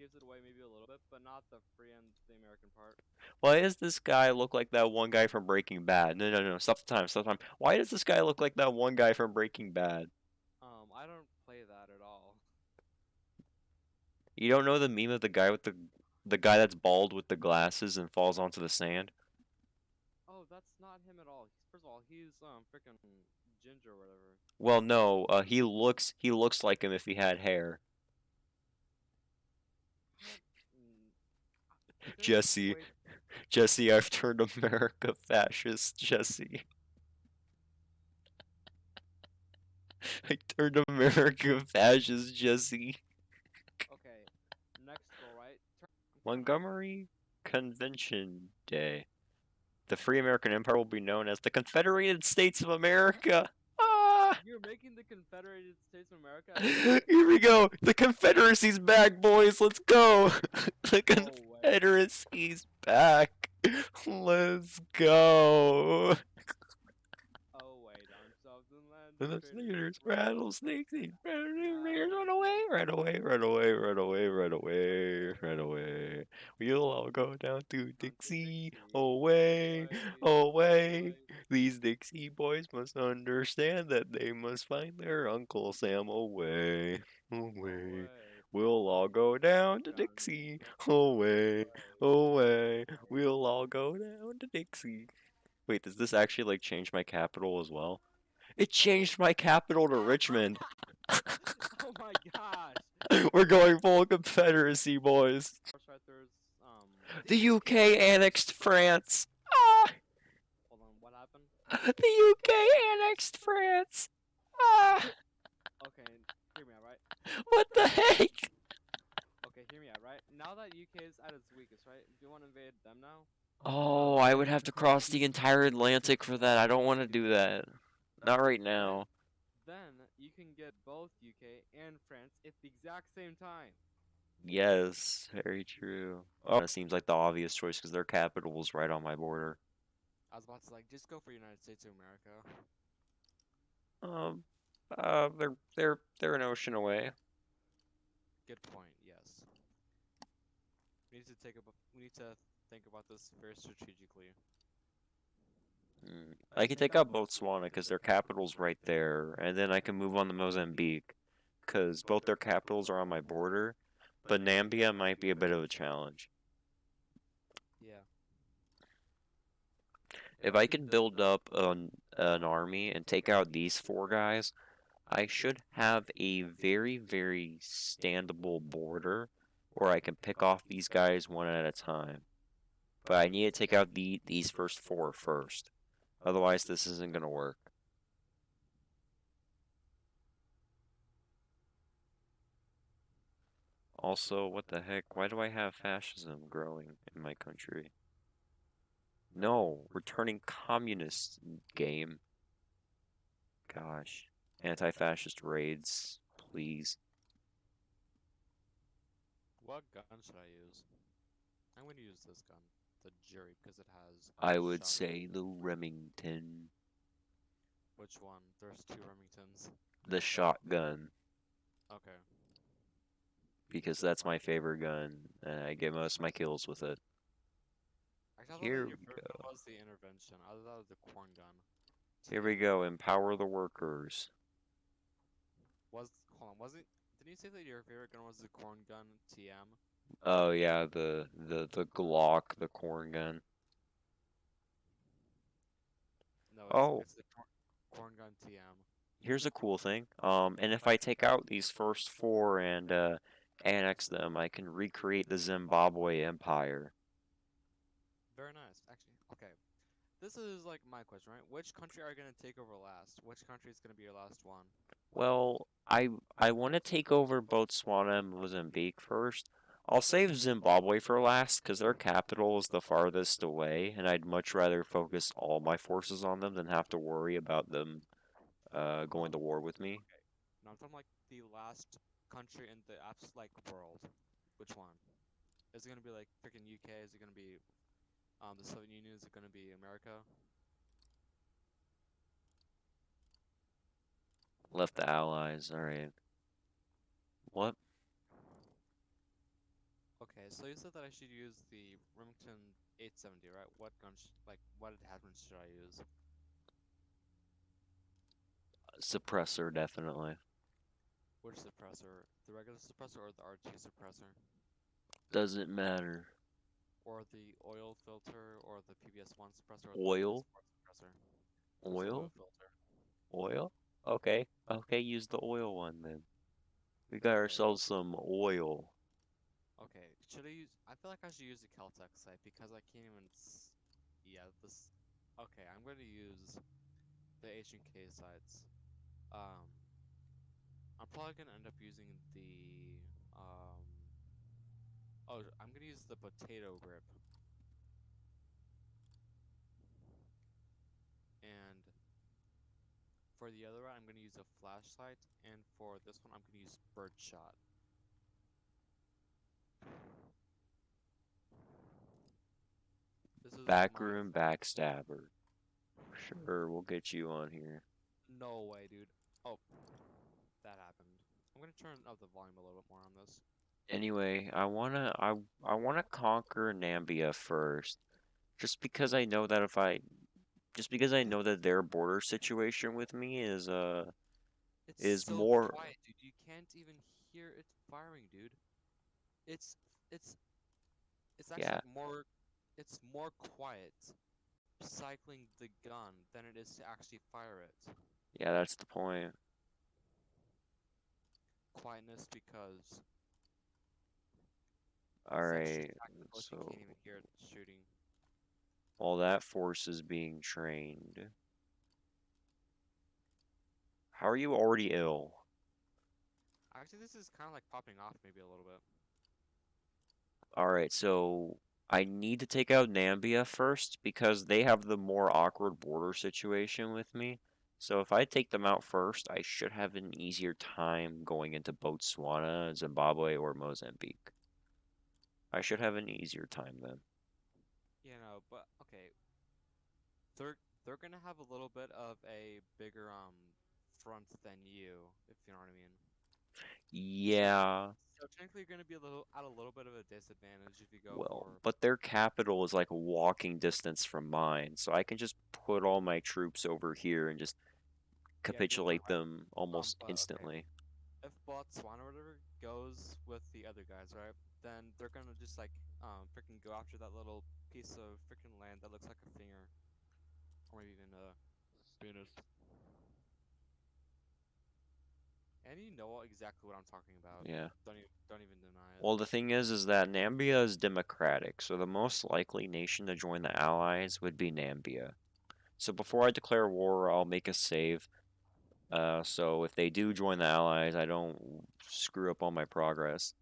gives it away maybe a little bit, but not the free and the American part. Why does this guy look like that one guy from Breaking Bad? No, no, no. Stop the time. Stop the time. Why does this guy look like that one guy from Breaking Bad? I don't play that at all. You don't know the meme of the guy with the guy that's bald with the glasses and falls onto the sand? Oh, that's not him at all. First of all, he's freaking ginger or whatever. Well, no. He looks like him if he had hair. What? There's Jesse, way. Jesse, I've turned America fascist. Jesse, I turned America fascist. Jesse. Okay, next goal, right? I'm kind of. Montgomery Convention Day. The free American Empire will be known as the Confederated States of America. Ah! You're making the Confederated States of America as a Here thing? we go. The Confederacy's back, boys. Let's go. The No way. Confederacy's back. Let's go. Oh wait, on something land And of the traitors, sneakers, rattlesnakes, rattlesnakes, eat rattlesnakes, run away, rattlesnakes. run away, run away, run away, run away, run away. We'll all go down to Down to Dixie, Dixie, away, away, away. away. These Dixie boys must understand that they must find their Uncle Sam away, away. Away, We'll all we'll go all down go to down to Dixie, Dixie, away, away, away. away. We'll all go down to Dixie. Wait, does this actually like change my capital as well? It Oh, changed my capital to Richmond. oh my gosh. We're going full Confederacy, boys. Horse right there's The UK annexed France. Ah! hold on, what happened? The UK annexed France. Ah! Okay, hear me out, right? What the heck? Okay, hear me out, right? Now that UK is at its weakest, right? Do you want to invade them now? Oh, I would have to cross the entire Atlantic for that. I don't want to do that. Not right Then, now. then you can get both UK and France at the exact same time. Yes, very true. Oh, it seems like the obvious choice because their capital is right on my border. I was about to like just go for United States of America. Um, they're an ocean away. Good point. Yes. We need to think about this very strategically. I I can can take take out out Botswana Botswana because because their their capital's capital's right right there, there, and then I can move on to Mozambique because because both both their their capitals capitals are are on on my my border. border. But But Nambia Nambia might might be a be a bit bit of of a a challenge. challenge. Yeah. If If I I can can build build up up an army and take out these four guys, I should have a very, very standable border where I can pick off these guys one at a time. But I need to take out these first four first. Otherwise, this isn't gonna work. Also, what the heck? Why do I have fascism growing in my country? No, returning communist game. Gosh. Anti-fascist raids, please. what gun should I use? I'm going to use this gun, the Jury, because it has I would shotgun. say the Remington, Which one? There's two Remingtons. the shotgun, Okay. because that's my favorite gun, and I get most of my kills with it. Actually, I thought that Here your we favorite gun go. was the intervention. I thought that was the corn gun. Here we TM. go. Empower the workers. Hold on, wasn't didn't you say that your favorite gun was the corn gun TM? Oh yeah, the Glock, the corn gun. No, Oh, it's the corn gun TM. here's a cool thing. And if I take out these first four and annex them, I can recreate the Zimbabwe Empire. Very nice. Actually, okay. This is like my question, right? Which country are you gonna take over last? Which country is gonna be your last one? Well, I want to take over Botswana and Mozambique first. I'll save Zimbabwe for last because their capital is the farthest away, and I'd much rather focus all my forces on them than have to worry about them No, going to war with me. okay. No, I'm talking like the last country in the apps like world. Which one? Is it gonna be like freaking UK? Is it gonna be the Soviet Union? Is it gonna be America? Left the Allies. All right. What? Okay, so you said that I should use the Remington 870, right? What gun, like, what attachment should I use? Suppressor, definitely. Which suppressor? The regular suppressor or the RT suppressor? Doesn't matter. Or the oil filter or the PBS1 suppressor or the Oil? PBS4 suppressor? There's the oil Oil? filter. Oil? Okay. Okay, use the oil one then. We got Okay, ourselves some oil. okay. Should I use? I feel like I should use the Caltech site because I can't even. Yeah, this. Okay, I'm going to use the H&K sites. Um, I'm probably going to end up using the. Oh, I'm going to use the potato grip. And for the other one, I'm going to use a flashlight. And for this one, I'm going to use birdshot. This is my. Backroom backstabber. Sure, we'll get you on here. No way, dude. Oh, that happened. I'm going to turn up the volume a little bit more on this. Anyway, I wanna conquer Nambia first. Just because I know that if I just because I know that their border situation with me It's is so more. quiet, dude. You can't even hear it firing, dude. It's it's it's actually Yeah, like more it's more quiet cycling the gun than it is to actually fire it. yeah, that's the point. Quietness because All it's actually right. tactical if you So can't even hear it shooting. while that force is being trained, how are you already ill? Actually, this is kind of like popping off maybe a little bit. All right, so I need to take out Nambia first because they have the more awkward border situation with me. So if I take them out first, I should have an easier time going into Botswana, Zimbabwe, or Mozambique. I should have an easier time then. You know, but okay, they're they're gonna have a little bit of a bigger front than you, if you know what I mean. So Yeah, so technically you're gonna be a little at a little bit of a disadvantage if you go well, for but their capital is like a walking distance from mine, so I can just put all my troops over here and just yeah, if you want, capitulate right? them almost But okay, instantly. if Botswana or whatever goes with the other guys, right? Then they're gonna just like freaking go after that little piece of freaking land that looks like a finger, or maybe even a penis. And you know exactly what I'm talking about. Yeah. Don't even deny it. Well, the thing is that Nambia is democratic, so the most likely nation to join the Allies would be Nambia. So before I declare war, I'll make a save. So if they do join the Allies, I don't screw up all my progress.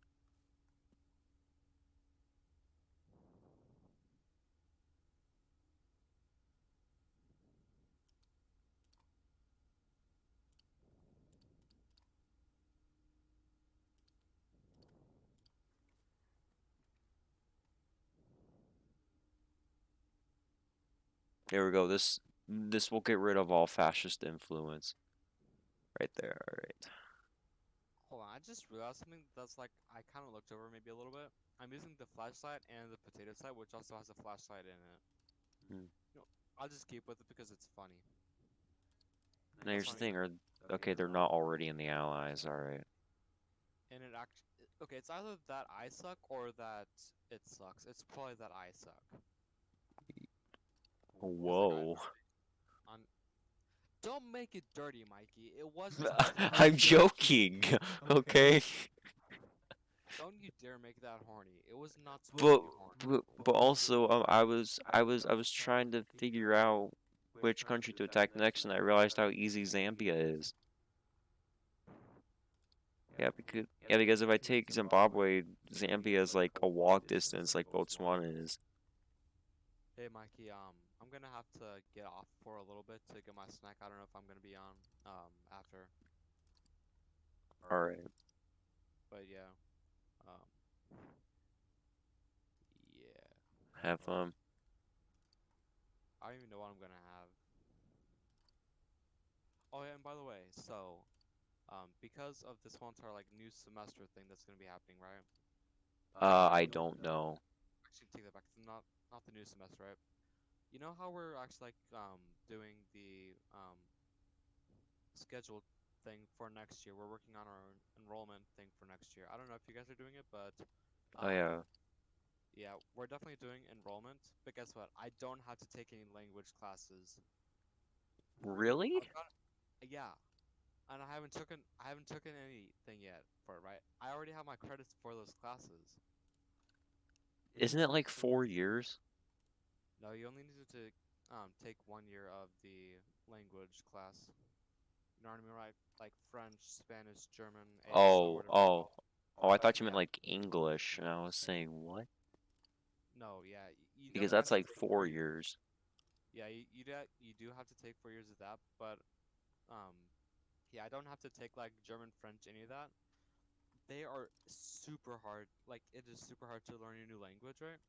There we go. This will get rid of all fascist influence. Right there. All right. Hold on, I just realized something that's like I kind of looked over maybe a little bit. I'm using the flashlight and the potato sight, which also has a flashlight in it. Hmm. You know, I'll just keep with it because it's funny. Now That's here's the funny. thing. Okay, Okay, they're they're not. not already in the Allies. All right. And it actually, okay, it's either that I suck or that it sucks. It's probably that I suck. Who's the guy Whoa. on? Don't make it dirty, Mikey. It wasn't supposed to be I'm dirty. joking. Okay. Don't you dare make that horny. It was not supposed to But be horny. but also I was trying to figure out which country to attack next, and I realized how easy Zambia is. Yeah, because if I take Zimbabwe, Zambia is like a walk distance, like Botswana is. Hey, Mikey. I'm gonna have to get off for a little bit to get my snack. I don't know if I'm gonna be on after, All right, but yeah. Um, yeah. have fun. I don't even know what I'm gonna have. Oh yeah, and by the way, so because of this whole entire like new semester thing that's gonna be happening, right? I don't know. Actually, take that back. It's not the new semester, right? You know how we're actually like doing the scheduled thing for next year. We're working on our enrollment thing for next year. I don't know if you guys are doing it, but Oh um yeah. yeah, we're definitely doing enrollment. But guess what? I don't have to take any language classes. Really? I've got yeah, and I haven't taken anything yet for it, right? I already have my credits for those classes. Isn't it like 4 years? No, you only need to take 1 year of the language class. You know what I mean, right? Like French, Spanish, German, ASL, Oh, whatever it's oh, called. oh, I thought you meant Yeah. like English, and I was saying what? No, yeah. You Because definitely have that's to like take four 4 years. years. Yeah, you do have to take 4 years of that, but um yeah, I don't have to take like German, French, any of that. They are super hard. Like it is super hard to learn a new language, right?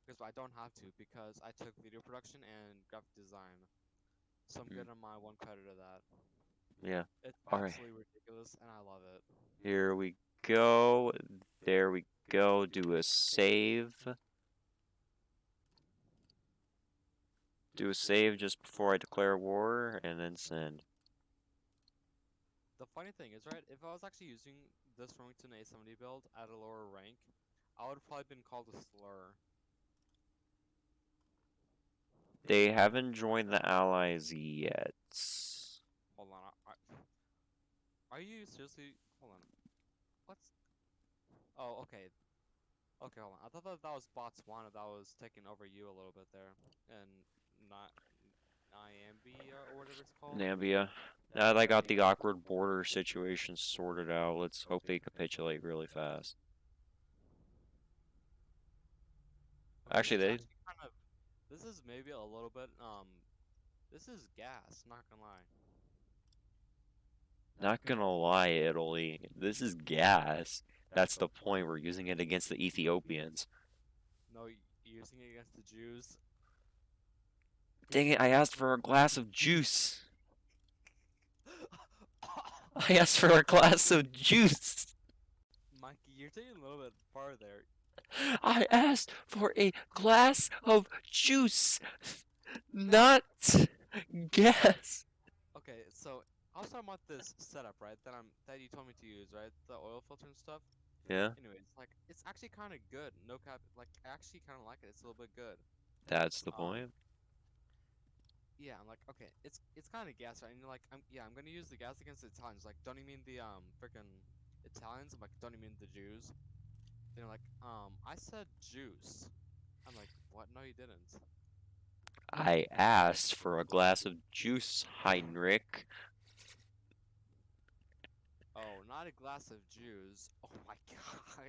Because I don't have to because I took video production and graphic design. So I'm Mm, good on my one credit of that. yeah. It's All right. absolutely ridiculous and I love it. Here we go. There we go. Do a save. Do a save just before I declare war, and then send. The funny thing is, right, if I was actually using this Remington A70 build at a lower rank, I would have probably been called a slur. They haven't joined the allies yet. Hold on, are you seriously? Hold on. What's? Oh, okay. Okay, hold on. I thought that was Botswana that was taking over you a little bit there, and not Nyambia or whatever it's called. Nambia. Now that I got the awkward border situation sorted out, let's hope they capitulate really fast. Okay, Actually, this is they actually kind of. This is maybe a little bit. This is gas. Not gonna lie. not gonna lie, Italy. This is gas. That's the point. We're using it against the Ethiopians. No, using it against the Jews. Dang it, I asked for a glass of juice. I asked for a glass of juice. Mikey, you're taking a little bit far there. I asked for a glass of juice, not gas. Okay, so I was talking about this setup, right? That you told me to use, right? The oil filter and stuff. Yeah, Anyways, like it's actually kind of good. No cap, like I actually kind of like it. It's a little bit good. that's the Um, point. yeah, I'm like, okay, it's kind of gas, right? And you're like, I'm gonna use the gas against the Italians. Like, don't you mean the freaking Italians? I'm like, don't you mean the Jews? They're like, I said juice. I'm like, what? No, you didn't. I asked for a glass of juice, Heinrich. Oh, not a glass of Jews. Oh my gosh.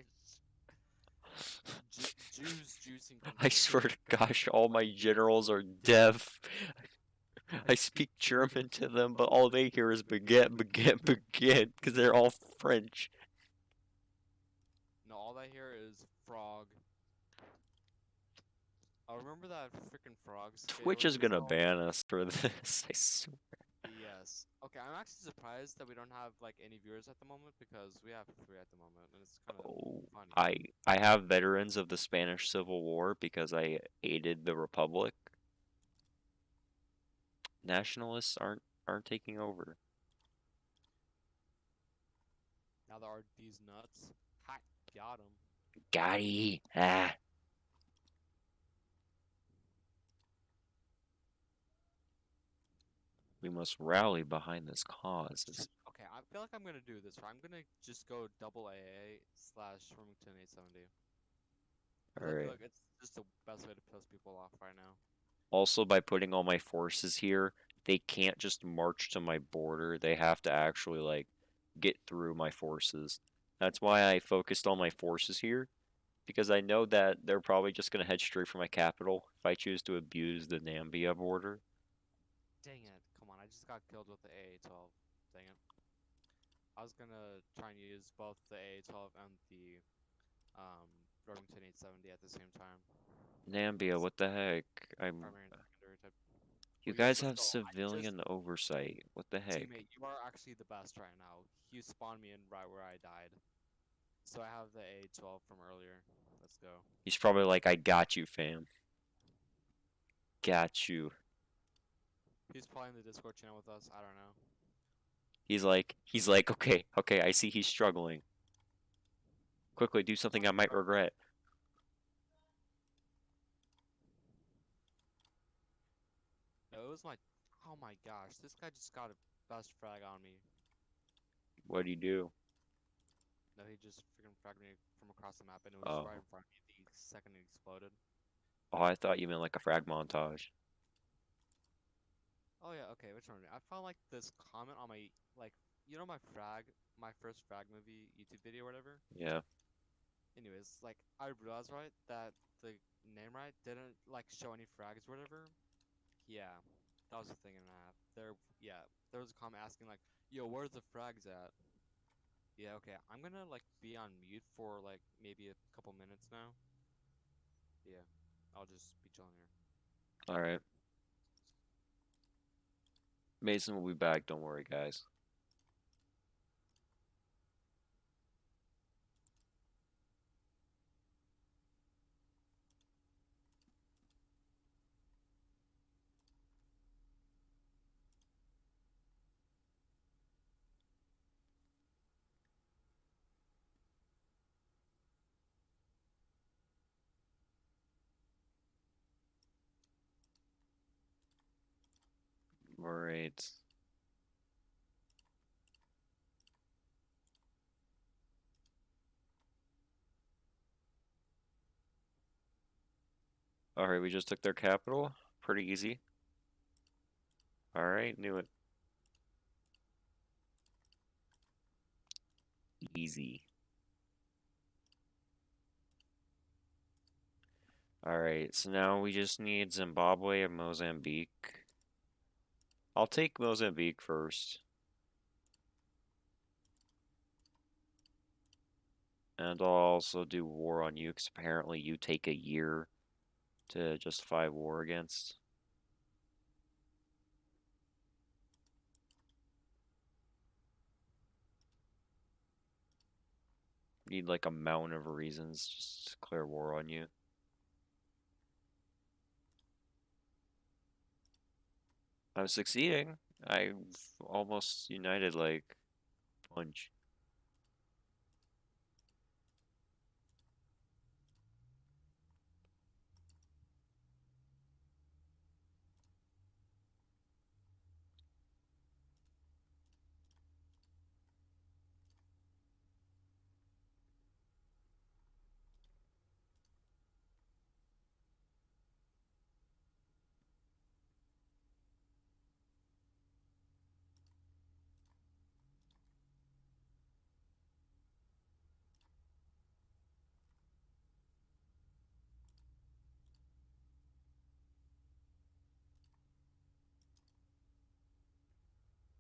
Jews juicing I completely. swear to gosh, all my generals are deaf. I speak German to them, but all they hear is baguette, baguette, baguette, because they're all French. No, all I hear is frog. Oh, remember that freaking frog Twitch scaling is we gonna saw? ban us for this. I swear. Yes. Okay, I'm actually surprised that we don't have like any viewers at the moment because we have three at the moment, and it's kind of Oh, funny. I have veterans of the Spanish Civil War because I aided the Republic. Nationalists aren't taking over. Now there are these nuts. Ha, got 'em. Gotti. Ah. We must rally behind this cause. Okay, I feel like I'm gonna do this. Right? I'm gonna just go double AA slash Remington 870 because I feel Alright. like it's just the best way to piss people off right now. Also, by putting all my forces here, they can't just march to my border. They have to actually, like, get through my forces. That's why I focused all my forces here, because I know that they're probably just going to head straight for my capital if I choose to abuse the Nambia border. Dang it! Come on, I just got killed with the AA-12. Dang it! I was gonna try and use both the AA-12 and the um Remington 870 at the same time. Nambia, As what the heck? primary and secondary type. You Well, yes, guys let's have go. I just civilian oversight. What the heck? teammate, you are actually the best right now. You spawned me in right where I died. So I have the A12 from earlier. Let's go. He's probably like, I got you, fam. Got you. He's probably in the Discord channel with us. I don't know. He's like, okay, okay, I see he's struggling. Quickly do something I might regret. It was my. Oh my gosh, this guy just got a best frag on me. What do you do? No, he just freaking fragged me from across the map, and it was right Oh. in front of me the second it exploded. Oh, I thought you meant like a frag montage. Oh yeah, okay, which one? I found like this comment on my like, my my first frag movie YouTube video or whatever. Yeah. Anyways, like I realized right that the name right didn't like show any frags or whatever. Yeah, that was a thing and a half. There was a comment asking like, "Yo, where's the frags at?" Yeah, okay, I'm gonna like be on mute for like maybe a couple minutes now. Yeah, I'll just be chilling here. All right. Mason will be back. Don't worry, guys. All right. All right, we just took their capital. Pretty easy. All right, knew it. Easy. All right, so now we just need Zimbabwe and Mozambique. I'll take Mozambique first. And I'll also do war on you, because apparently you take a year to justify war against. Need like a mountain of reasons just to declare war on you. I'm succeeding. I've almost united like punch.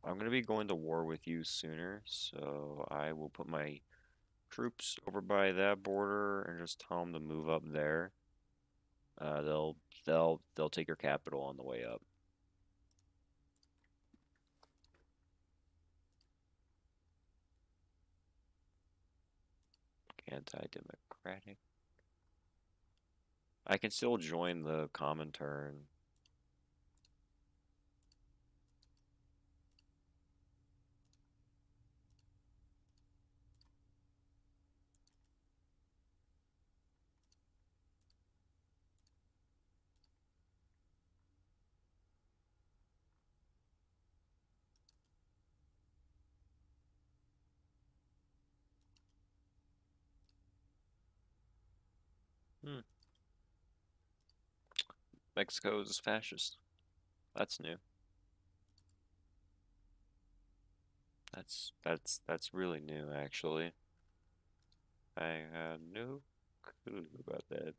I'm gonna be going to war with you sooner, so I will put my troops over by that border and just tell them to move up there. Uh, they'll they'll take your capital on the way up. Anti-democratic. I can still join the common turn. Hmm. Mexico is fascist. That's new. That's really new, actually. I had no clue about that.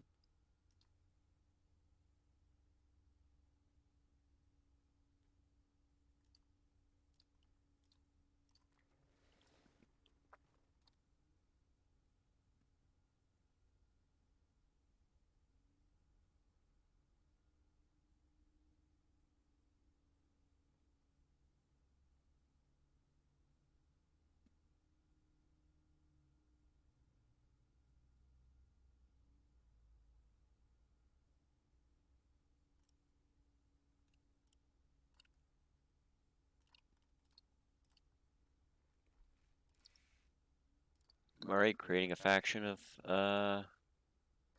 Alright, creating a faction of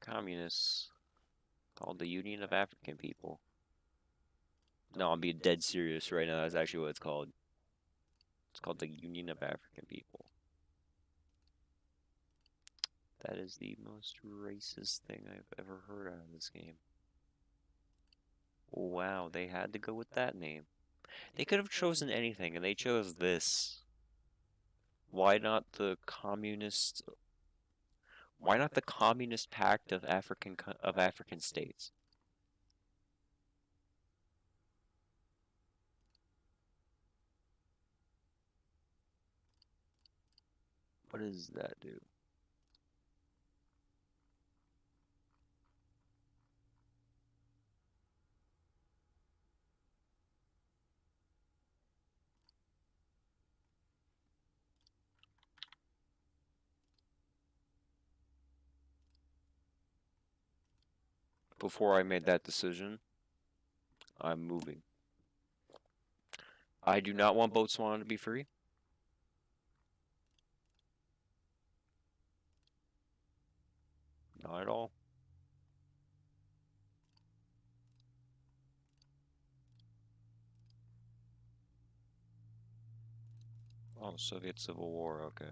communists called the Union of African People. No, I'm being dead serious right now. That's actually what it's called. It's called the Union of African People. That is the most racist thing I've ever heard out of this game. Wow, they had to go with that name. They could have chosen anything, and they chose this. Why not the communist? Why not the Communist Pact of African states? What does that do? Before I made that decision, I'm moving. I do not want Botswana to be free. Not at all. Oh, Soviet Civil War, okay.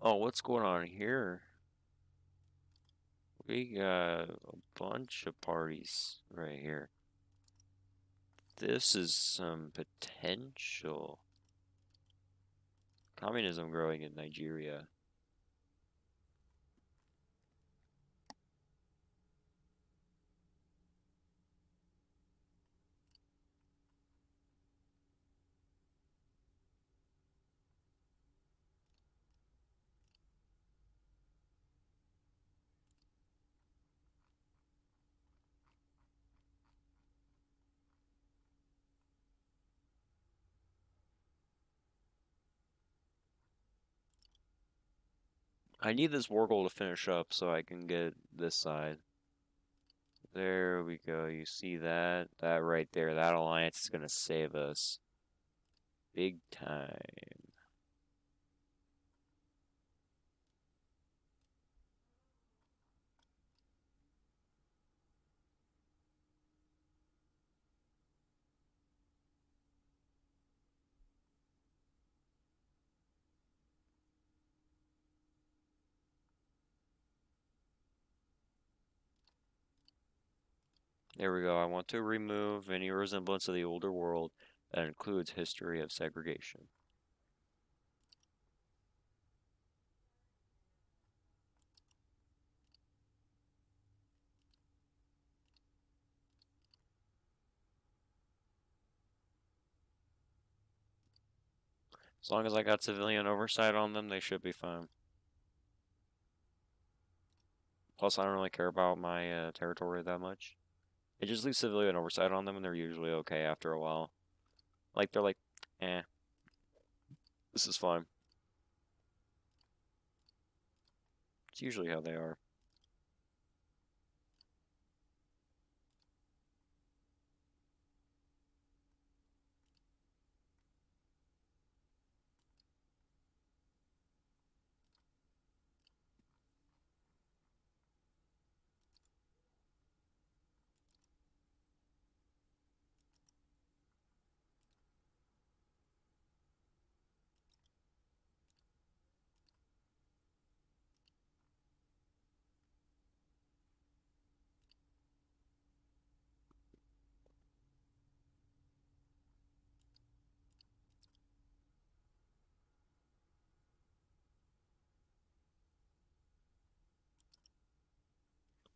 Oh, what's going on here? We got a bunch of parties right here. This is some potential. Communism growing in Nigeria. I need this Wargle to finish up so I can get this side. There we go. You see that? That right there. That alliance is going to save us. Big time. There we go. I want to remove any resemblance of the older world that includes history of segregation. As long as I got civilian oversight on them, they should be fine. Plus, I don't really care about my territory that much. I just leave civilian oversight on them, and they're usually okay after a while. Like, they're like, eh, this is fine. It's usually how they are.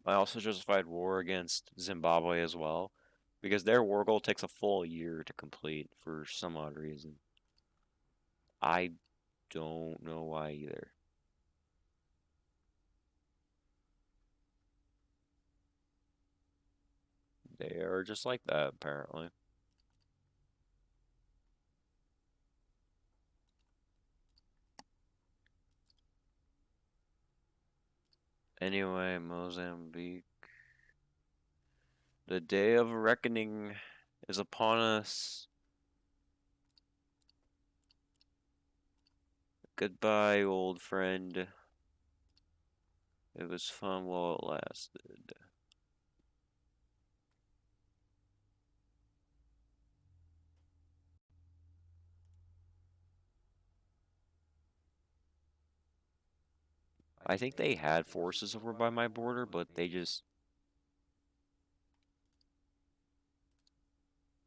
I also justified war against Zimbabwe as well, because their war goal takes a full year to complete for some odd reason. I don't know why either. They are just like that, apparently. Anyway, Mozambique. The day of reckoning is upon us. Goodbye, old friend. It was fun while it lasted. I think they had forces over by my border, but they just...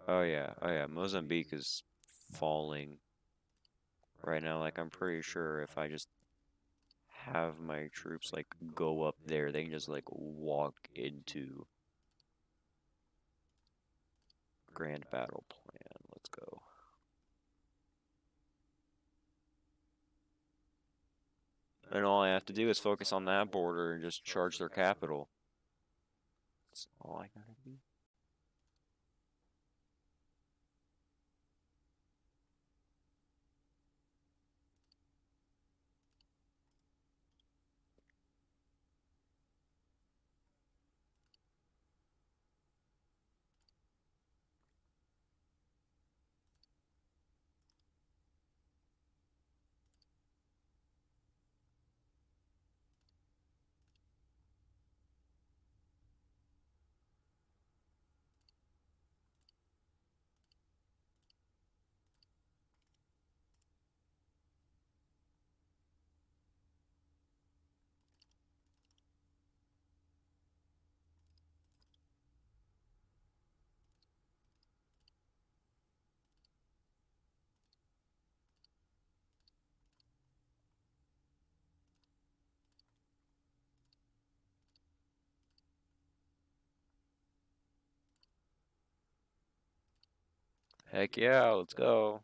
Oh yeah, Mozambique is falling right now. Like, I'm pretty sure if I just have my troops, like, go up there, they can just, like, walk into Grand Battle Plan. Let's go. And all I have to do is focus on that border and just charge their capital. That's all I gotta do. Heck yeah, let's go.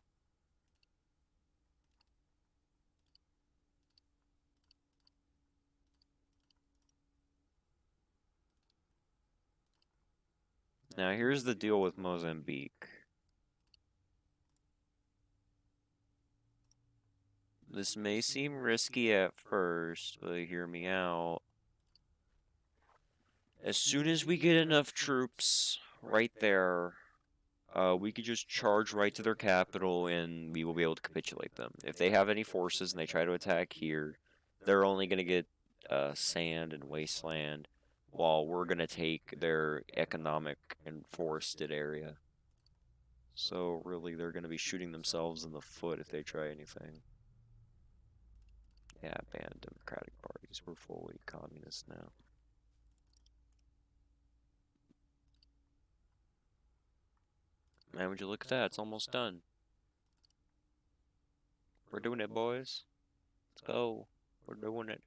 Now here's the deal with Mozambique. This may seem risky at first, but hear me out. As soon as we get enough troops right there, we could just charge right to their capital and we will be able to capitulate them. If they have any forces and they try to attack here, they're only going to get sand and wasteland, while we're going to take their economic and forested area. So really, they're going to be shooting themselves in the foot if they try anything. Yeah, ban democratic parties. We're fully communist now. Man, would you look at that? It's almost done. We're doing it, boys. Let's go. We're doing it.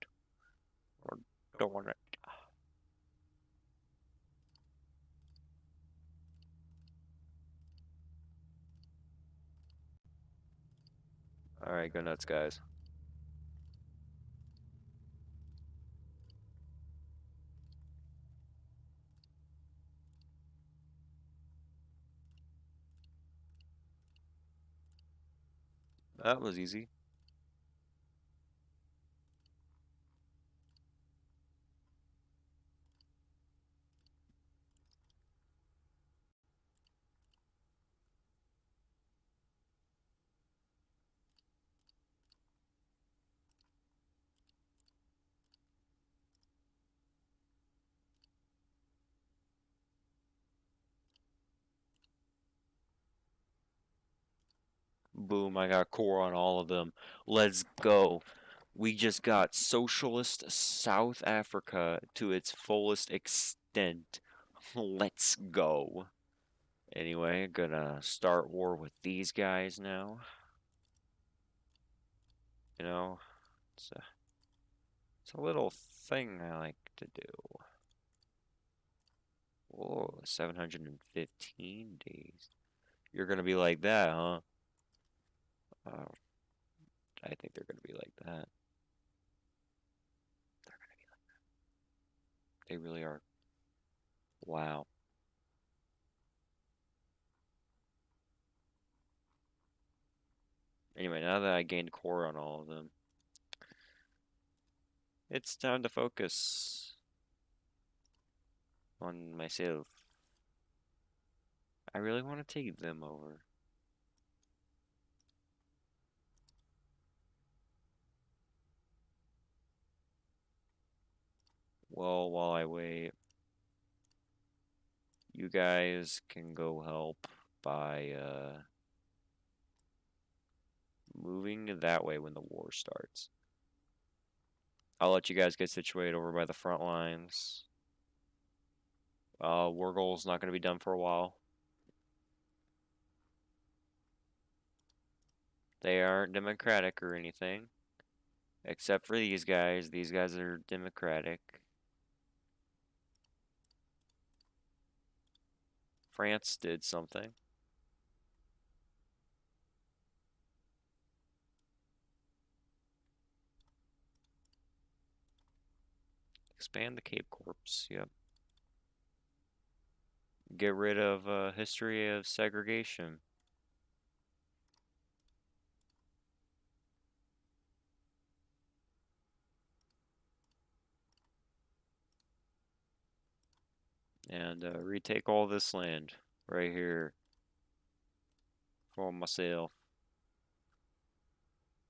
We're doing it. Alright, go nuts, guys. That was easy. Boom, I got core on all of them. Let's go. We just got socialist South Africa to its fullest extent. Let's go. Anyway, gonna start war with these guys now. You know, it's a little thing I like to do. Whoa, 715 days. You're gonna be like that, huh? Uh, I think they're gonna be like that. They're gonna be like that. They really are. Wow. Anyway, now that I gained core on all of them, it's time to focus on myself. I really want to take them over. Well, while I wait, you guys can go help by moving that way when the war starts. I'll let you guys get situated over by the front lines. War goal's not going to be done for a while. They aren't democratic or anything, except for these guys. These guys are democratic. France did something. Expand the Cape Corps. Yep. Get rid of history of segregation. And retake all this land right here for myself.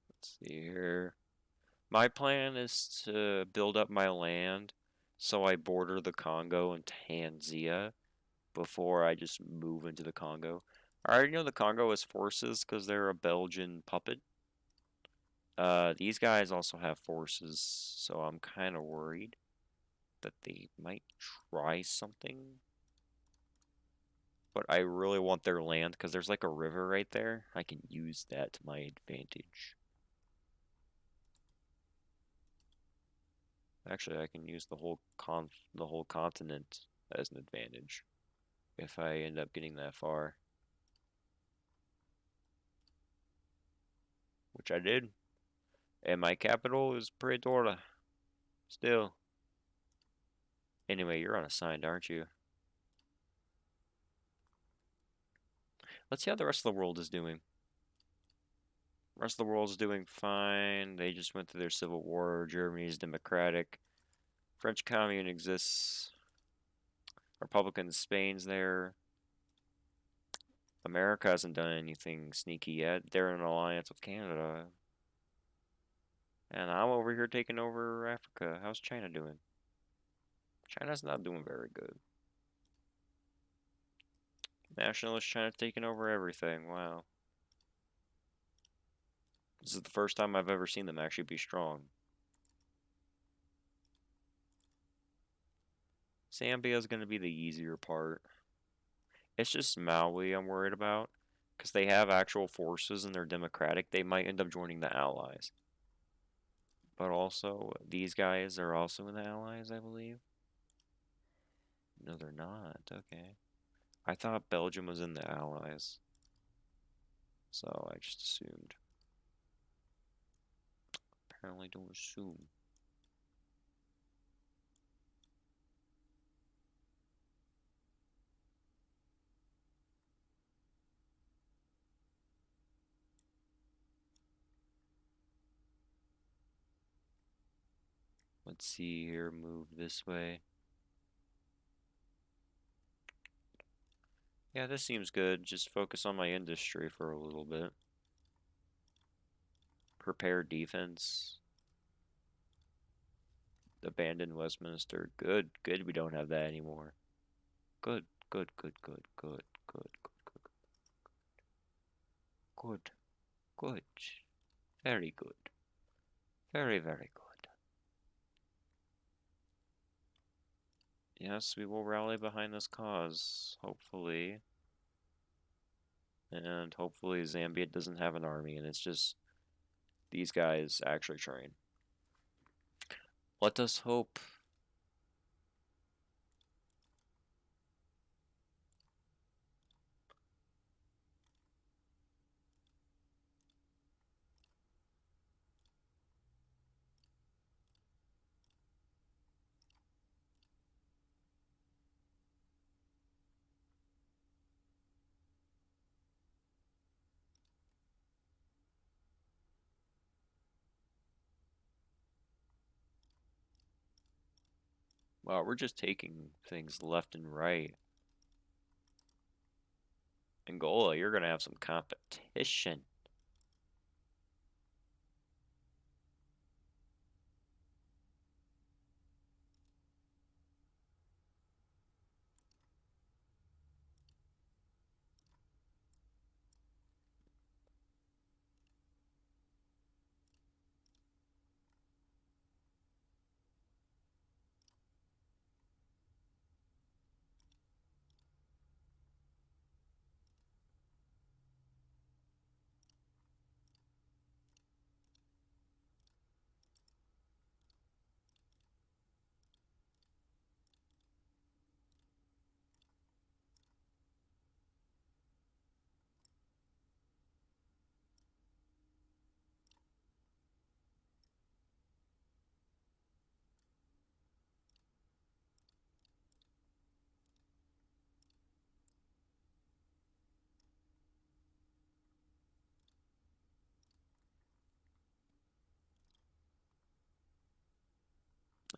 Let's see here. My plan is to build up my land so I border the Congo and Tanzania before I just move into the Congo. I already know the Congo has forces because they're a Belgian puppet. These guys also have forces, so I'm kind of worried that they might try something. But I really want their land because there's like a river right there. I can use that to my advantage. Actually, I can use the whole continent as an advantage if I end up getting that far. Which I did. And my capital is Pretoria. Still. Anyway, you're unassigned, aren't you? Let's see how the rest of the world is doing. The rest of the world is doing fine. They just went through their civil war. Germany's democratic. French commune exists. Republican Spain's there. America hasn't done anything sneaky yet. They're in an alliance with Canada. And I'm over here taking over Africa. How's China doing? China's not doing very good. Nationalist China taking over everything. Wow. This is the first time I've ever seen them actually be strong. Zambia is going to be the easier part. It's just Maui I'm worried about. Because they have actual forces and they're democratic. They might end up joining the Allies. But also, these guys are also in the Allies, I believe. No, they're not. Okay. I thought Belgium was in the Allies. So I just assumed. Apparently don't assume. Let's see here, move this way. Yeah, this seems good. Just focus on my industry for a little bit. Prepare defense. Abandon Westminster. Good, good we don't have that anymore. Good, good, good, good, good, good, good, good, good. Very good. Very, very good. Yes, we will rally behind this cause, hopefully. And hopefully Zambia doesn't have an army and it's just these guys actually train. Let us hope. Wow, we're just taking things left and right. Angola, you're going to have some competition.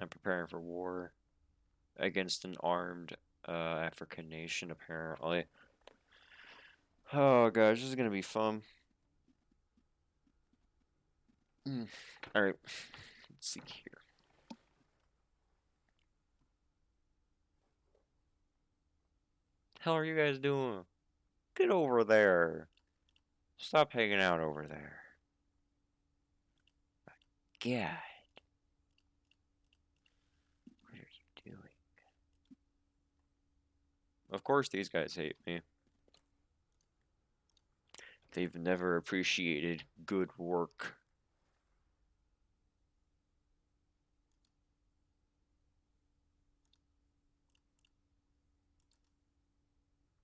I'm preparing for war against an armed African nation, apparently. Oh gosh, this is gonna be fun. Alright, let's see here. Hell are you guys doing? Get over there. Stop hanging out over there. God. What are you doing? Of course these guys hate me. They've never appreciated good work.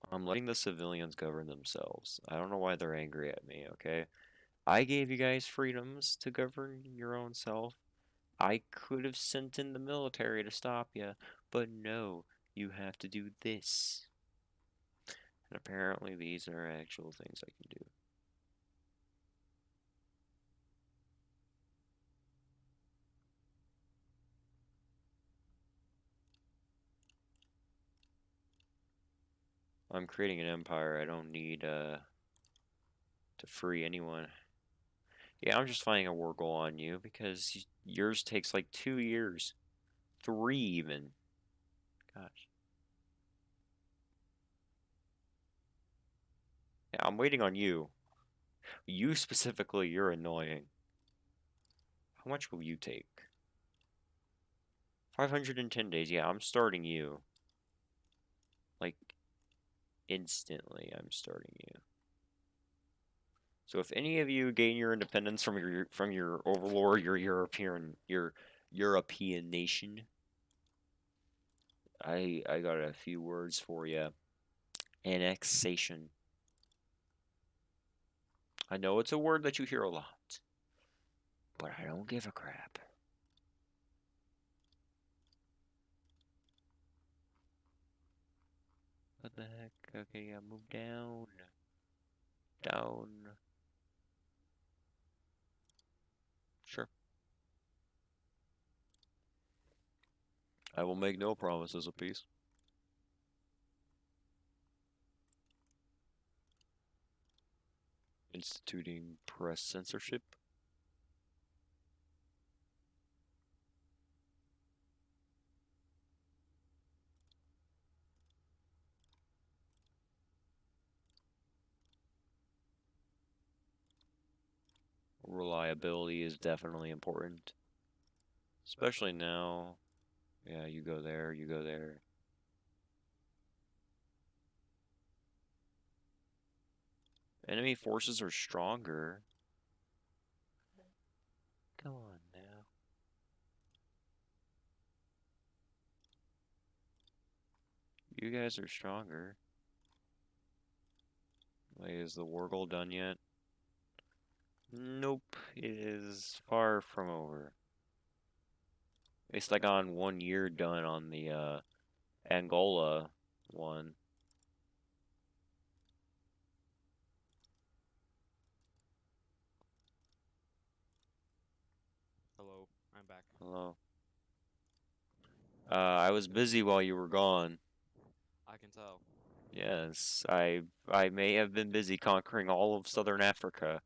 I'm letting the civilians govern themselves. I don't know why they're angry at me, okay? I gave you guys freedoms to govern your own self. I could have sent in the military to stop you, but no, you have to do this. And apparently these are actual things I can do. I'm creating an empire. I don't need to free anyone. Yeah, I'm just finding a war goal on you because yours takes like 2 years. 3 even. Gosh. Yeah, I'm waiting on you. You specifically, you're annoying. How much will you take? 510 days. Yeah, I'm starting you. Like, instantly, I'm starting you. So if any of you gain your independence from your overlord, your European nation, I got a few words for you. Annexation. I know it's a word that you hear a lot, but I don't give a crap. What the heck? Okay, yeah, move down. Down. Sure. I will make no promises of peace. Instituting press censorship. Reliability is definitely important. Especially now. Yeah, you go there, you go there. Enemy forces are stronger. Come on now. You guys are stronger. Wait, is the war goal done yet? Nope, it is far from over. It's like on 1 year done on the Angola one. Hello, I'm back. Hello. I was busy while you were gone. I can tell. Yes, I may have been busy conquering all of southern Africa.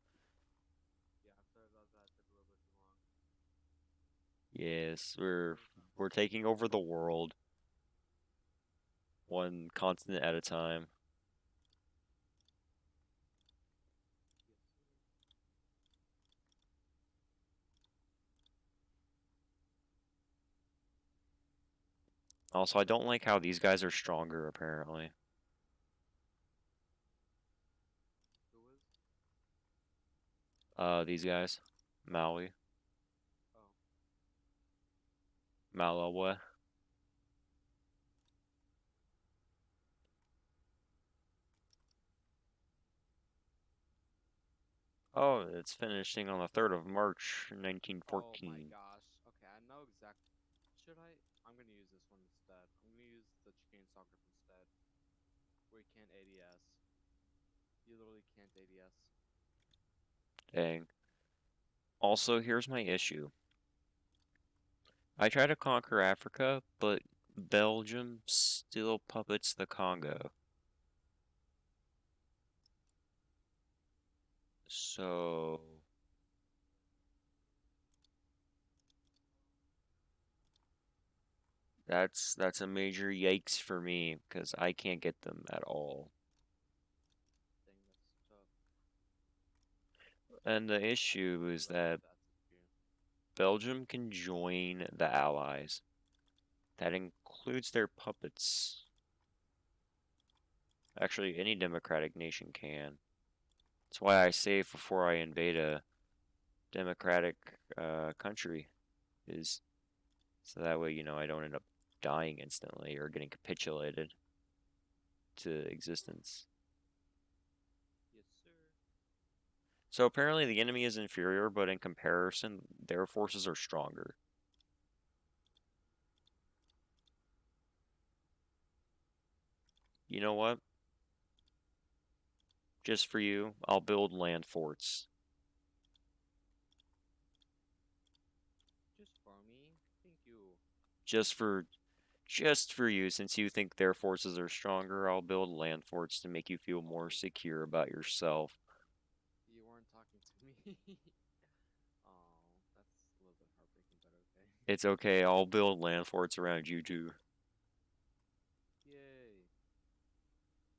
Yeah, I'm sorry about that. Took a little bit too long. Yes, we're taking over the world, one continent at a time. Also, I don't like how these guys are stronger, apparently. Who is? These guys. Maui. Oh, Malawi. Oh, it's finishing on the 3rd of March, oh my 1914. gosh. Okay, I know exactly. Should I? I'm gonna use this one instead. I'm gonna use the chainsaw grip instead. Where you can't ADS. You literally can't ADS. Dang. Also, here's my issue. I try to conquer Africa, but Belgium still puppets the Congo. So that's a major yikes for me because I can't get them at all. Dang, that's tough. And the I issue really is love that that CPU. Belgium can join the Allies. That includes their puppets. Actually, any democratic nation can. That's why I save before I invade a democratic country, is so that way, I don't end up dying instantly or getting capitulated to existence. Yes, sir. So apparently the enemy is inferior, but in comparison, their forces are stronger. You know what? Just for you, I'll build land forts. Just for me. Thank you. Just for just for you, since you think their forces are stronger, I'll build land forts to make you feel more Oh, secure about yourself. you weren't talking to me. Oh, that's a little bit heartbreaking, but okay. It's okay, I'll build land forts around you too. Yay.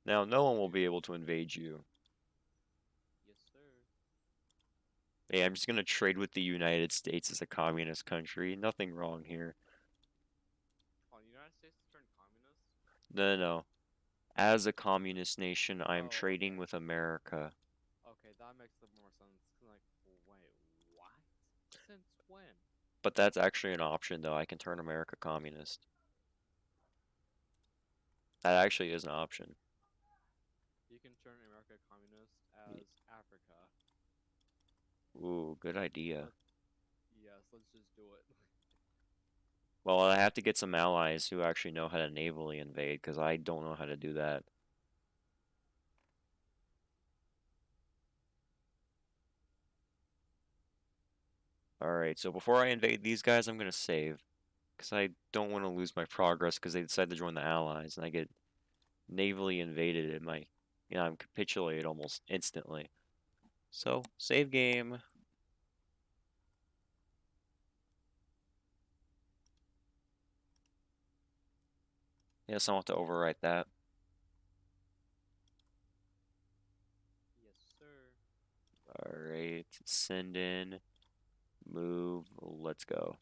Now, no one will be Pew. able to invade you. Yes, sir. Hey, I'm just gonna trade with the United States as a communist country. Nothing wrong here. Oh, the United States turned communist? No, no, no. As a communist nation, I'm Oh, trading okay. with America. Okay, that makes a little more sense. Like, wait, what? Since when? But that's actually an option, though. I can turn America communist. That actually is an option. You can turn America communist Y- as Africa. Ooh, good idea. Let yes, let's just do it. Well, I have to get some allies who actually know how to navally invade, because I don't know how to do that. Alright, so before I invade these guys, I'm gonna save. Because I don't want to lose my progress because they decide to join the Allies, and I get navally invaded and I'm capitulated almost instantly. So, save game. Yes, I want to overwrite that. Yes, sir. Alright, send in, move, let's go.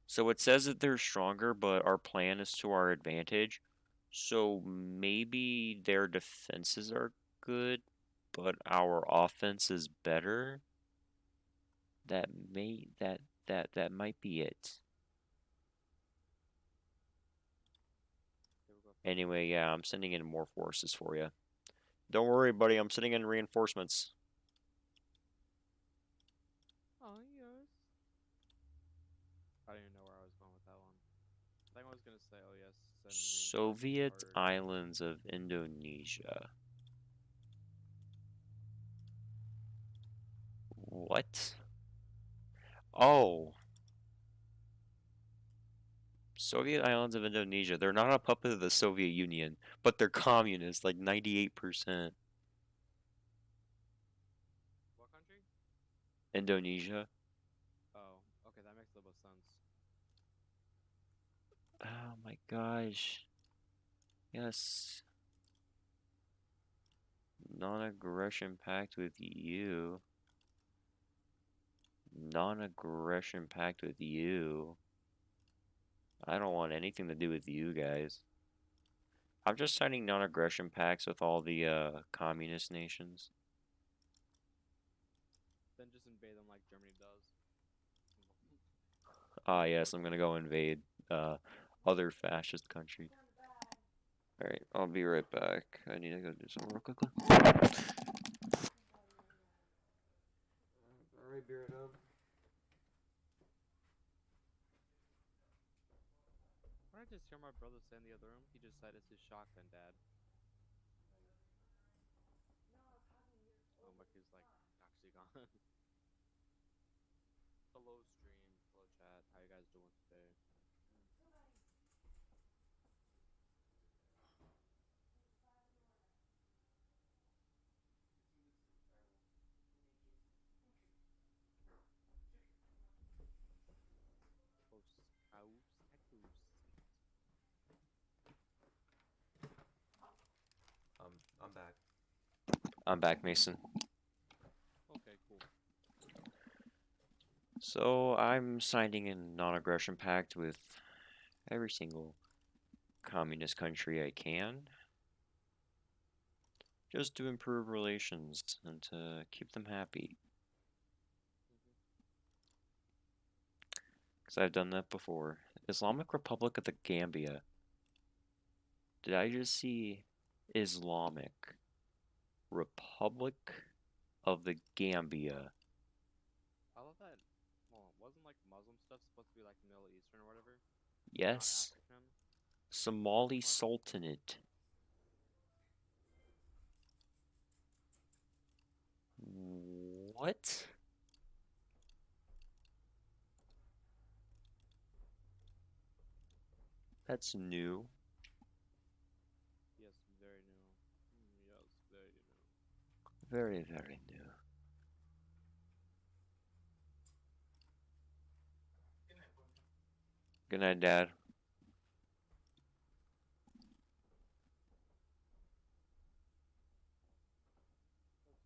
So it says that they're stronger, but our plan is to our advantage. So maybe their defenses are good, but our offense is better. That may that might be it. Here we go, fam. Anyway, yeah, I'm sending in more forces for you. Don't worry, buddy. I'm sending in reinforcements. Oh, yes. I don't even know where I was going with that one. I think I was gonna say, oh yes, send reinforcements Soviet hard. islands of Indonesia. What? Oh, Soviet islands of Indonesia. They're not a puppet of the Soviet Union, but they're communist, like 98%. What country? Indonesia. Oh, okay, that makes a little sense. Oh my gosh. Yes. Non-aggression pact with you. Non-aggression pact with you. I don't want anything to do with you guys. I'm just signing non-aggression pacts with all the communist nations. Then just invade them like Germany does. Ah, Or yes, I'm gonna China. go invade uh other fascist country. All right, I'll be right back. I need to go do something real quickly. All right, be right up. What did I just hear my brother say in the other room? He just said it's his shotgun, Dad. Oh, but he's like actually gone. Hello, stream. Hello, chat. How you guys doing today? I'm back, Mason. Okay, cool. So I'm signing a non-aggression pact with every single communist country I can, just to improve relations and to keep them happy. Because I've done that before. Islamic Republic of the Gambia. Did I just see Islamic Republic of the Gambia? I love that. Well, wasn't like Muslim stuff supposed to be like Middle Eastern or whatever, not Yes. African? Somali What? Sultanate. What? That's new. Yes, very new. Yes, very new. Very, very new. Good night, Dad.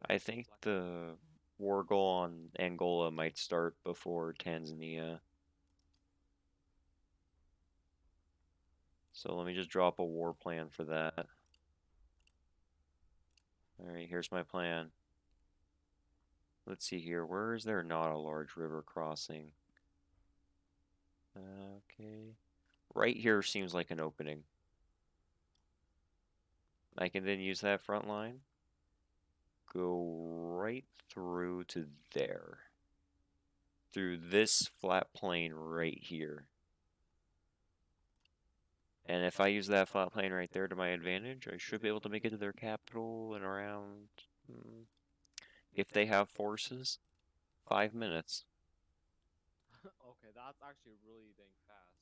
Okay, I so think select one. the war goal on Angola might start before Tanzania. So let me just drop a war plan for that. Alright, here's my plan. Let's see here. Where is there not a large river crossing? Okay. Right here seems like an opening. I can then use that front line. Go right through to there. Through this flat plane right here. And if I use that flat plane right there to my advantage, I should be able to make it to their capital in around, if they have forces, 5 minutes. Okay, that's actually really dang fast.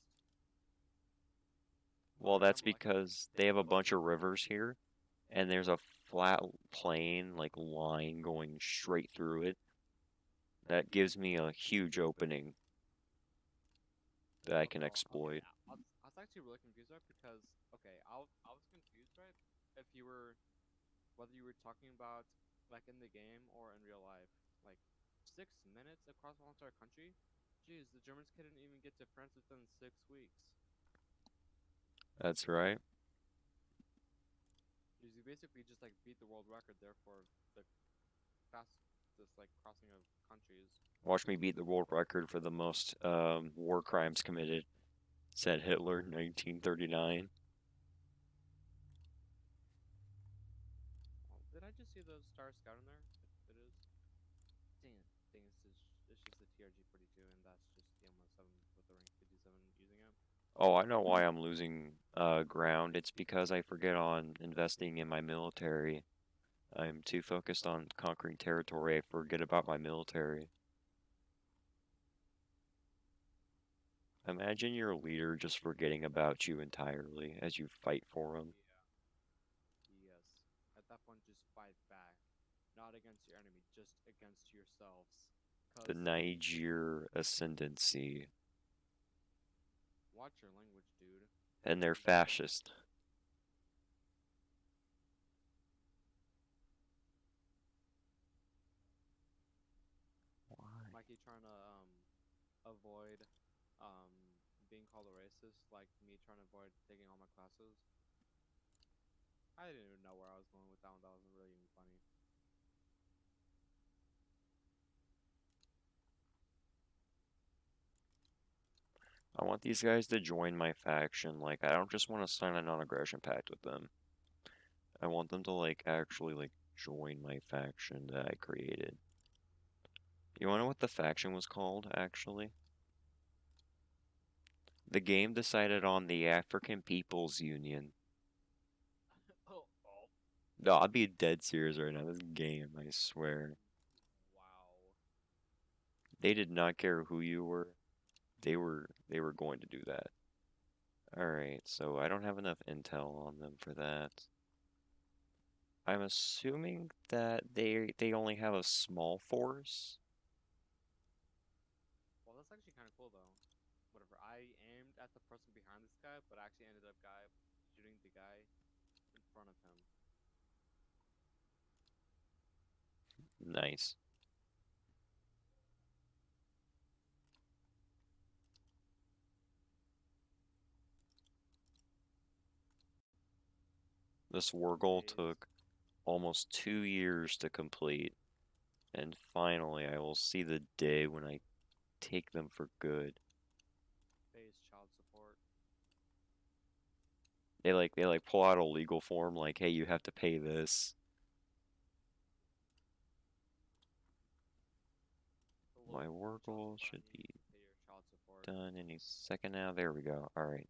Well, Well, I that's am lucky. because they have a bunch of rivers here, and there's a flat plane, like line going straight through it. That gives me a huge opening that I can Well, okay, exploit. I was actually really confused, right? Because okay, I was confused, right? If you were whether you were talking about like in the game or in real life, like 6 minutes across the whole entire country. Jeez, the Germans couldn't even get to France within 6 weeks. That's right. Jeez, you basically just like beat the world record there for the fastest like crossing of countries. Watch me beat the world record for the most war crimes committed, said Hitler in 1939. Well, did I just see the Star Scout in there? It is. Dang it. Dang it. It's just the TRG 42, and that's just the M17 with the rank 57 using it. Oh, I know why I'm losing ground. It's because I forget on investing in my military. I'm too focused on conquering territory, I forget about my military. Imagine your leader just forgetting about you entirely as you fight for him. Yeah. Yes. At that point, just fight back. Not against your enemy, just against yourselves. The Because, Niger ascendancy. watch your language, dude. And they're You just said, fascist. Why? Mikey trying to, avoid, um, being called a racist, like me trying to avoid taking all my classes. I didn't even know where I was going with that one. That wasn't really even funny. I want these guys to join my faction. Like, I don't just want to sign a non-aggression pact with them. I want them to, like, actually, like, join my faction that I created. You wanna know what the faction was called, actually? The game decided on the African People's Union. Oh, oh. No, I'll be dead serious right now. This game, I swear. Wow. They did not care who you were. They were going to do that. Alright, so I don't have enough intel on them for that. I'm assuming that they only have a small force. Well, that's actually kind of cool, though. Whatever. I aimed at the person behind this guy, but actually ended up shooting the guy in front of him. Nice. This war goal Phase. took almost 2 years to complete, and finally I will see the day when I take them for good. Phase child support. They pull out a legal form like, hey, you have to pay this. My war The child goal support I should need be to pay your child support. done any second now. There we go. All right.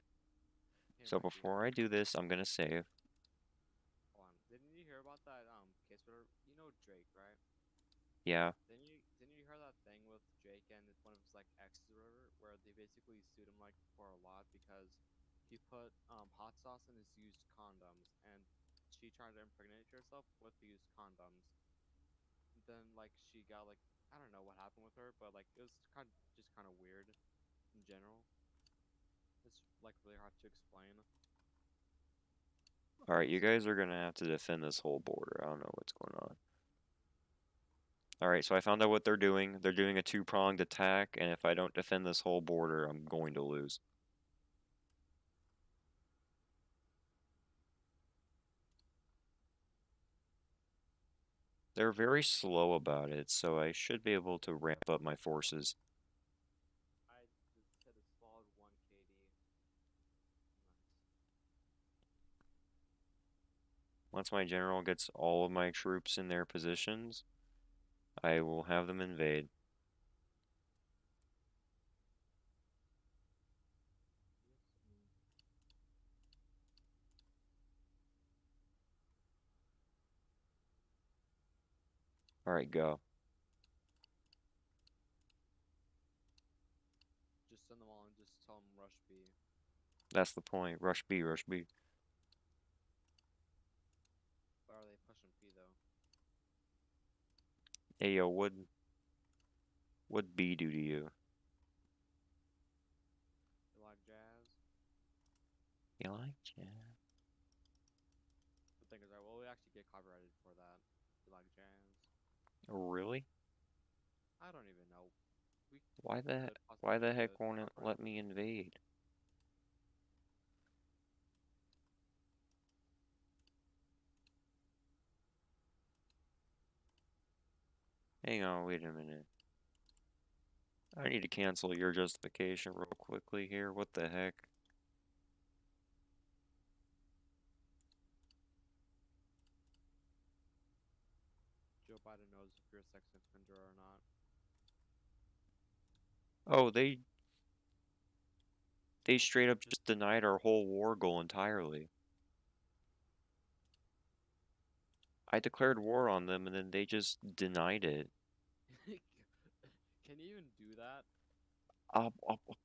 Hey So Mikey, before I do this, I'm gonna save. hold on. Didn't you hear about that case where you know Drake, right? Yeah. Didn't you hear that thing with Drake and one of his like exes or whatever, where they basically sued him like for a lot because he put hot sauce in his used condoms and she tried to impregnate herself with the used condoms. Then like she got like I don't know what happened with her, but like it was just kind of weird in general. It's like really hard to explain. All right, you So guys are gonna have to defend this whole border. I don't know what's going on. All right, so I found out what they're doing. They're doing a two-pronged attack, and if I don't defend this whole border, I'm going to lose. They're very slow about it, so I should be able to ramp up my forces. I just said a solid 1 KD. Nice. Once my general gets all of my troops in their positions, I will have them invade. Yes, All right, go. just send them all and just tell them rush B. That's the point. Rush B, rush B. But are they pushing P though? Hey, yo, what B do to you? They like jazz. You like jazz? The thing is, right, well, we actually get copyrighted for that. You like jazz? Oh, really? I don't even know. We Why the could why possibly the get heck won't it let copyrighted. me invade? Hang on, wait a minute. I need to cancel your justification real quickly here. What the heck? Joe Biden knows if you're a sex offender or not. Oh, they straight up just denied our whole war goal entirely. I declared war on them and then they just denied it. Can you even do that?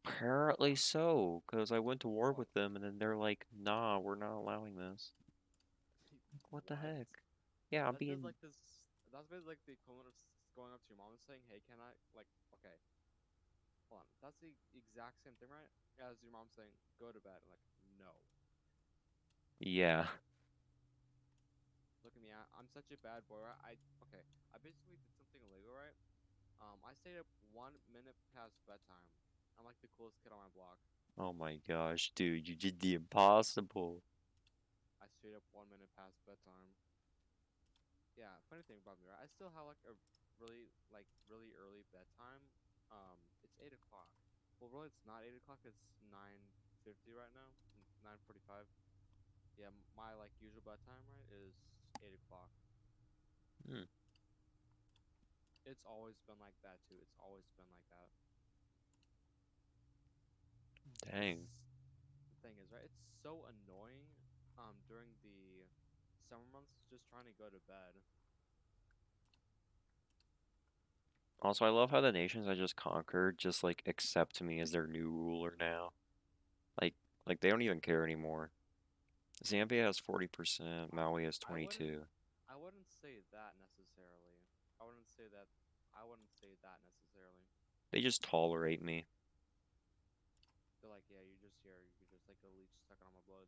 Apparently so, because I went to war What? with them and then they're like, nah, we're not allowing this. Like, what the What? heck? Yeah, I'm That is being. like this. That's basically like the equivalent of going up to your mom and saying, "Hey, can I like?" Okay, hold on. That's the exact same thing, right? As your mom saying, "Go to bed." Like, no. Yeah. Look at me. I'm such a bad boy, right? Okay. I basically did something illegal, right? I stayed up 1 minute past bedtime. I'm like the coolest kid on my block. Oh my gosh, dude, you did the impossible. I stayed up 1 minute past bedtime. Yeah. Funny thing about me, right? I still have like a really early bedtime. It's 8 o'clock. Well, really, it's not 8 o'clock. It's 9:50 right now. 9:45. Yeah, my like usual bedtime, right, is 8 o'clock. Hmm, It's always been like that too. It's always been like that. dang. It's the thing is, right? It's so annoying. During the summer months, just trying to go to bed. Also, I love how the nations I just conquered just like accept me as their new ruler now. Like, like they don't even care anymore. Zambia has 40%, Maui has I wouldn't. 22. I wouldn't say that necessarily. I wouldn't say that. I wouldn't say that necessarily. They just tolerate me. They're like, yeah, you're just here. You're just like a leech sucking on my blood.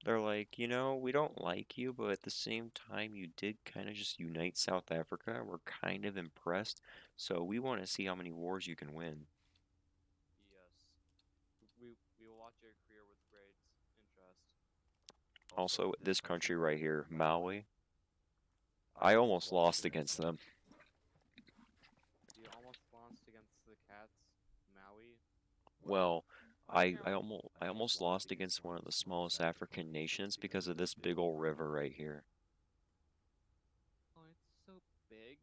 They're like, we don't like you, but at the same time, you did kind of just unite South Africa. We're kind of impressed, so we want to see how many wars you can win. Yes. We will watch your career with great interest. Also, this country right here, Maui, I almost lost against them. You almost launched against the cats, Maui. Well, I almost lost against one of the smallest African nations because of this big old river right here. Oh, it's so big.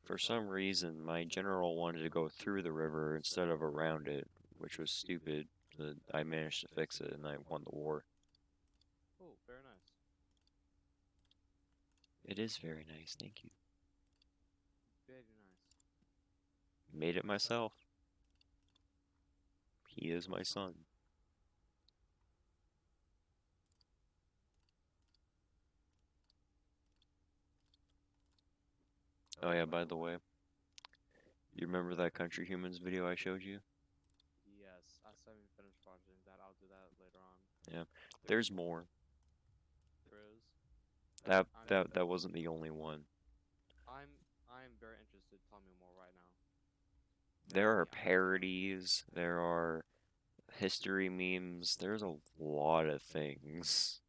For some reason, my general wanted to go through the river instead of around it, which was stupid. But I managed to fix it and I won the war. Oh, very nice. It is very nice, thank you. Very nice. Made it myself. He is my son. Oh yeah, by the way, you remember that Country Humans video I showed you? Yes, I still haven't finished watching that. I'll do that later on. Yeah. There's more. There is. That I'm that that wasn't the only one. I'm I'm very interested. Tell me more right now. There are Yeah, I'm listening. parodies, there are history memes, there's a lot of things.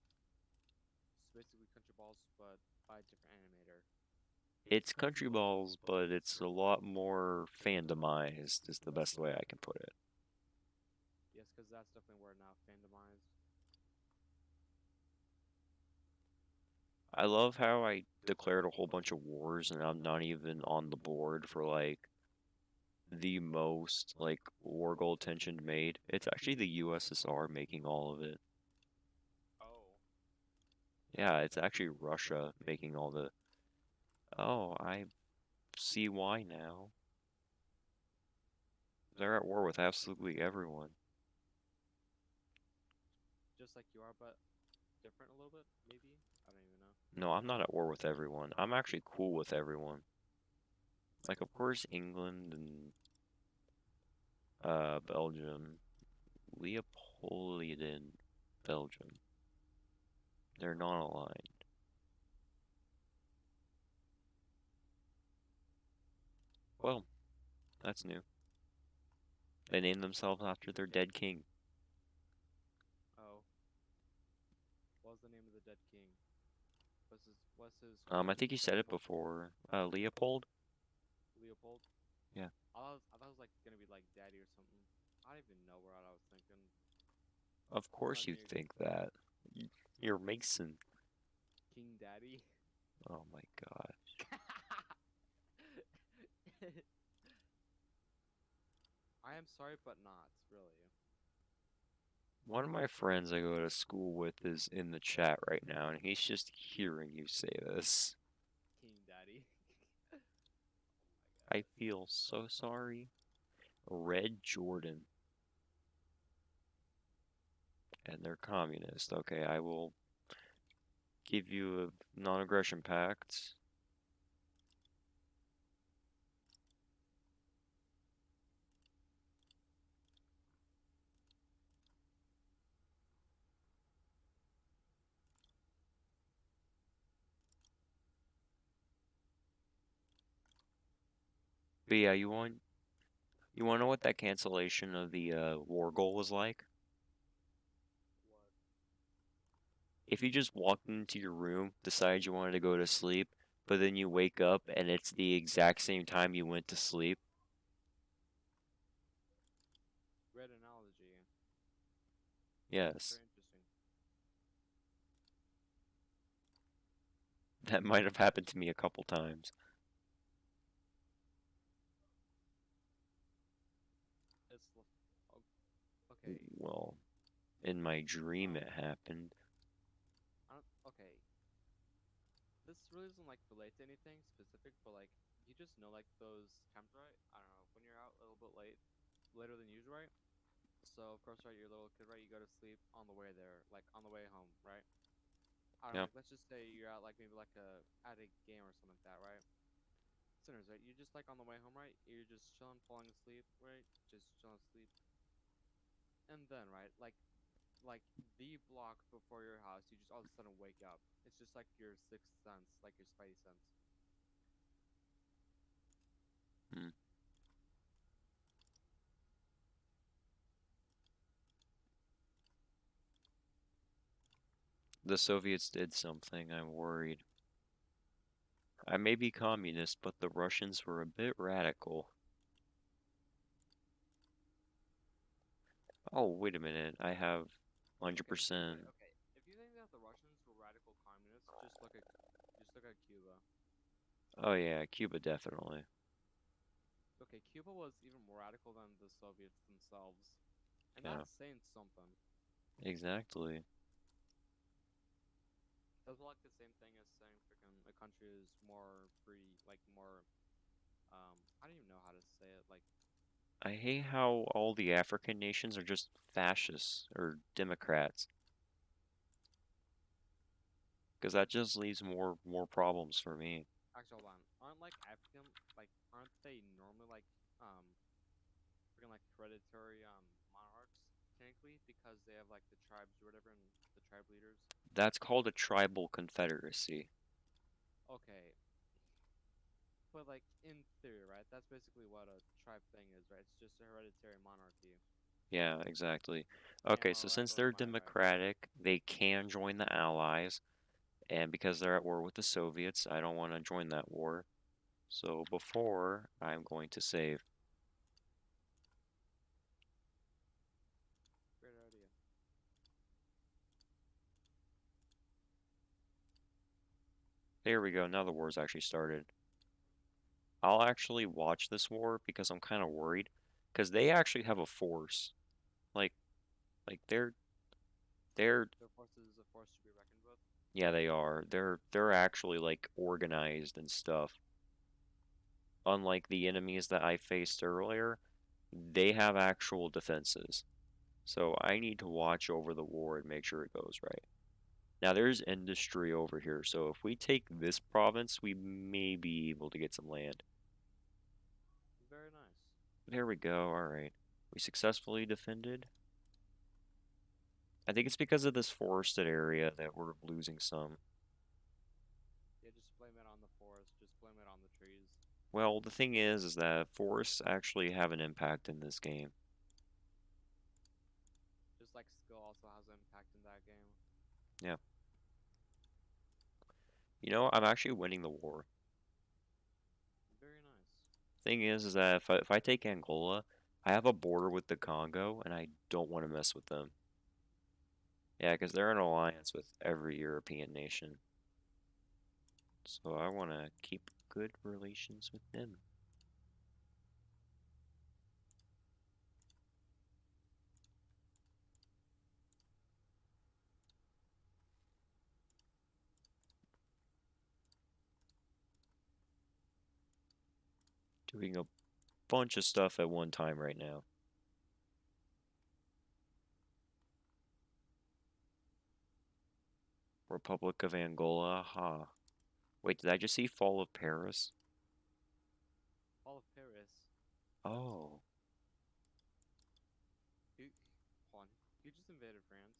It's basically Country Balls, but by a different animator. It's Country Balls, but it's a lot more fandomized, is the best way I can put it. Yes, because that's definitely where now fandomized. I love how I declared a whole bunch of wars and I'm not even on the board for like the most like war goal attention made. It's actually the USSR making all of it. Oh, Yeah, it's actually Russia making all the. Oh, I see why now. They're at war with absolutely everyone. just like you are, but different a little bit, maybe? I don't even know. No, I'm not at war with everyone. I'm actually cool with everyone. Like, of course, England and Belgium, Leopoldin, Belgium. They're not aligned. Well, that's new. They named themselves after their dead king. Oh, what was the name of the dead king? What's his I queen? think you said it before. Leopold? Leopold? Yeah. I thought it was like gonna be like Daddy or something. I don't even know what I was thinking. Of I course thought you maybe think that. You're Mason. King Daddy. Oh my god. I am sorry, but not really. One of my friends I go to school with is in the chat right now, and he's just hearing you say this. King Daddy. I feel so sorry. Red Jordan. And they're communist. Okay, I will give you a non-aggression pact. But yeah, you want to know what that cancellation of the war goal was like? What? If you just walked into your room, decided you wanted to go to sleep, but then you wake up and it's the exact same time you went to sleep. Great analogy. Yes, Very interesting. that might have happened to me a couple times. Oh, okay. Well, in my dream it happened. Okay. This really doesn't like relate to anything specific, but like you just know like those times, right? I don't know when you're out a little bit later than usual, right? So of course, right, you're a little kid, right? You go to sleep on the way there, like on the way home, right? I don't know, Yeah. like let's just say you're out like maybe like at a game or something like that, right? Sinners, right? You're just like on the way home, right? You're just chilling, falling asleep, right? Just chilling asleep, and then right, like like the block before your house, you just all of a sudden wake up. It's just like your sixth sense, like your spidey sense. Hmm. The Soviets did something. I'm worried. I may be communist, but the Russians were a bit radical. Oh, wait a minute. I have Okay, wait, 100%. okay. If you think that the Russians were radical communists, just look at Cuba. Oh yeah, Cuba definitely. Okay, Cuba was even more radical than the Soviets themselves, and Yeah, that's saying something. exactly. That's like the same thing as saying freaking a country is more free, like more I don't even know how to say it. Like I hate how all the African nations are just fascists or Democrats, because that just leaves more problems for me. actually, hold on, aren't like African like aren't they normally like um freaking like hereditary monarchs technically because they have like the tribes or whatever and the tribe leaders? That's called a tribal confederacy. Okay, but like in theory, right? That's basically what a tribe thing is, right? It's just a hereditary monarchy. Yeah, exactly. Am Okay, I so right since or they're am I right? democratic, they can join the Allies, and because they're at war with the Soviets, I don't want to join that war. So before, I'm going to save. Great idea. There we go, now the war's actually started. I'll actually watch this war because I'm kind of worried, because they actually have a force. Like, like they're, Their force is a force to be reckoned with. yeah, they are. They're actually like organized and stuff. Unlike the enemies that I faced earlier, they have actual defenses. So I need to watch over the war and make sure it goes right. Now there's industry over here, so if we take this province, we may be able to get some land. Very nice. There we go, alright. We successfully defended. I think it's because of this forested area that we're losing some. Yeah, just blame it on the forest. Just blame it on the trees. Well, the thing is that forests actually have an impact in this game. Just like skill also has an impact in that game. Yeah. You know, I'm actually winning the war. Very nice. Thing is that if I take Angola, I have a border with the Congo, and I don't want to mess with them. Yeah, because they're in alliance with every European nation. So I want to keep good relations with them. Doing a bunch of stuff at one time right now. Republic of Angola, ha. Wait, did I just see Fall of Paris? Fall of Paris. Oh. He, hold on. He just invaded France.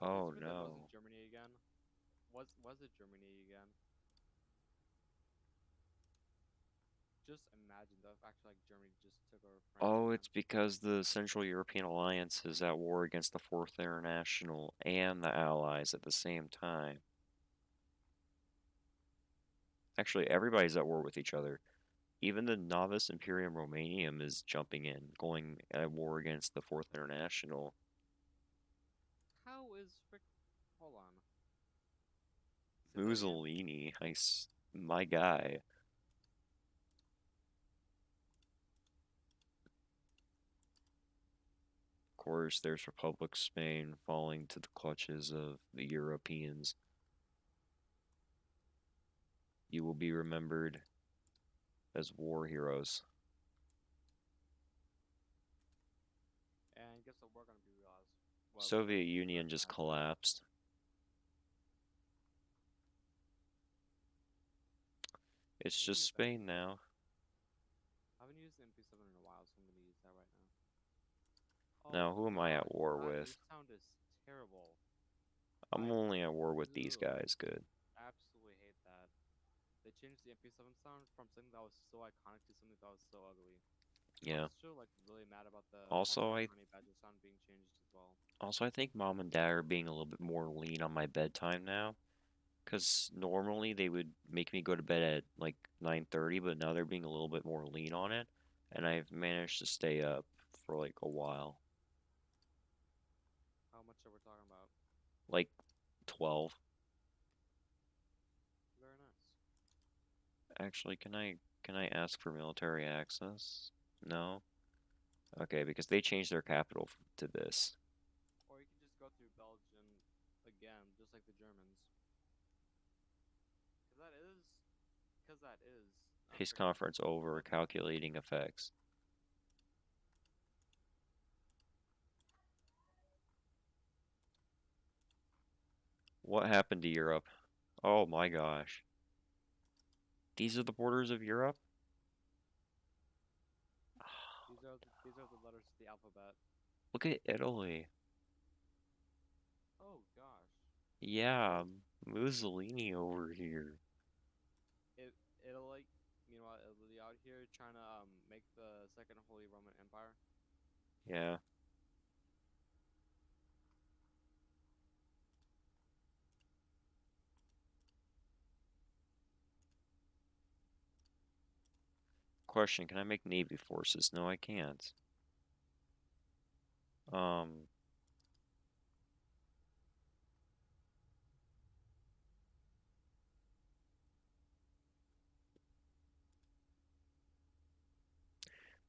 Let's Oh admit that wasn't no. Germany again. Was it Germany again? Just imagine though if actually like Germany just took over France Oh, again. it's because the Central European Alliance is at war against the Fourth International and the Allies at the same time. Actually, everybody's at war with each other. Even the Novus Imperium Romanium is jumping in, going at war against the Fourth International. How is frick? Hold on. Say that again. Mussolini, my guy. Of course, there's Republic Spain falling to the clutches of the Europeans. You will be remembered as war heroes. And guess what? We're gonna be realized. What we're Soviet gonna be Union just recognized as. collapsed. It's I'm gonna just use that. Spain now. I haven't used the MP7 in a while, so I'm gonna use that right now. Oh Now, who am I God, at war that new with? sound is terrible. I'm Like, only at war with these ugh, guys. Good. absolutely hate that. They changed the MP7 sound from something that was so iconic to something that was so ugly. I'm Yeah. still like really mad about the Also, I Honey Badger sound being changed as well. also I think mom and dad are being a little bit more lean on my bedtime now. Because normally they would make me go to bed at like 9:30, but now they're being a little bit more lean on it, and I've managed to stay up for like a while, How much are we talking about? like 12. Very nice. Actually, can I ask for military access? No. Okay, because they changed their capital to this. Or you can just go through Belgium again, just like the Germans. Cause that is, cause that is Peace pretty much conference over, what. calculating effects. What happened to Europe? Oh my gosh. These are the borders of Europe? These are the letters of the alphabet. Look at Italy. Oh gosh. Yeah, Mussolini over here. It Italy. Meanwhile, Italy out here trying to make the Second Holy Roman Empire. Yeah. Question, can I make Navy forces? No, I can't. Um,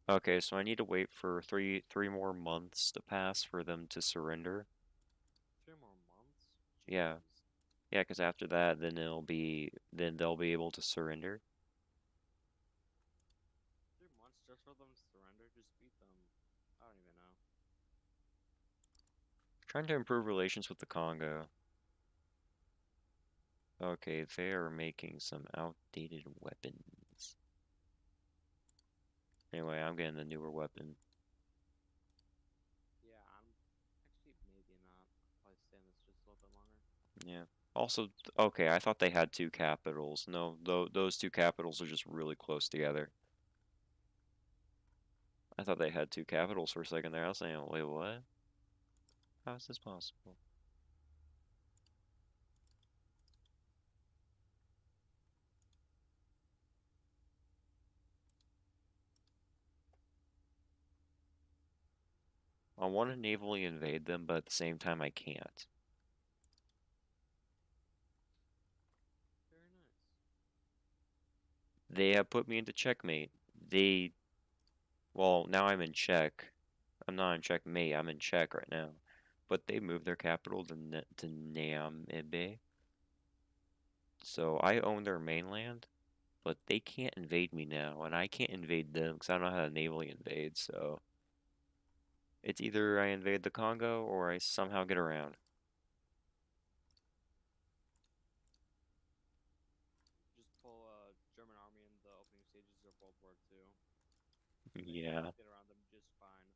okay, so I need to wait for three more months to pass for them to surrender. 3 more months. Yeah. Jeez. Yeah, because after that, then they'll be able to surrender. 3 months just for them to surrender. Just beat them. I don't even know. Trying to improve relations with the Congo. Okay, they are making some outdated weapons. Anyway, I'm getting the newer weapon. Yeah, I'm actually maybe not. I'll probably stay in this just a little bit longer. Yeah. Also, okay, I thought they had two capitals. No, those two capitals are just really close together. I thought they had two capitals for a second there. I was saying, wait, what? How is this possible? I want to navally invade them, but at the same time, I can't. Very nice. They have put me into checkmate. They, well, now I'm in check. I'm not in checkmate. I'm in check right now. But they moved their capital to Niamey. So I own their mainland, but they can't invade me now, and I can't invade them because I don't know how to navally invade. So it's either I invade the Congo or I somehow get around. Just pull a German army in the opening stages of World War II, and then you'll Yeah. get around them just fine.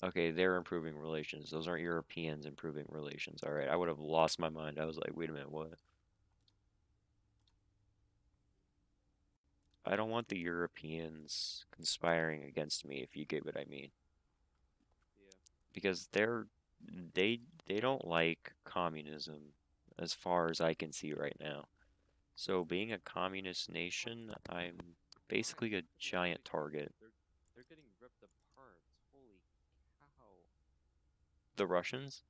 Okay, they're improving relations. Those aren't Europeans improving relations. All right, I would have lost my mind. I was like, wait a minute, what? I don't want the Europeans conspiring against me, if you get what I mean. Yeah. Because they they don't like communism as far as I can see right now. So being a communist But nation, I'm why? basically a Look at these giant big countries. target. They're getting ripped apart. Holy cow. The Russians?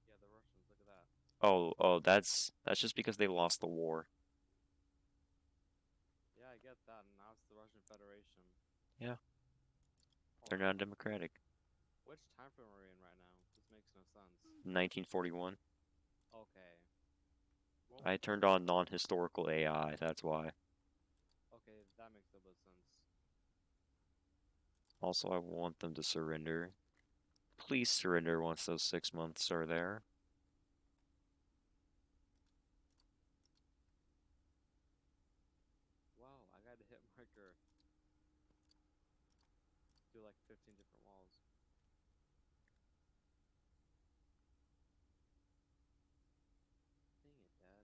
Yeah, the Russians. Look at that. Oh, that's just because they lost the war. Yeah, I get that. And now it's the Russian Federation. Yeah, they're Hold on. not democratic. Which time frame are we in right now? This makes no sense. 1941. Okay. Well, I turned on non-historical AI, that's why. okay, that makes a bit of sense. Also, I want them to surrender. Please surrender once those 6 months are there. Wow, I got a hit marker. like 15 different walls. Dang it, Dad.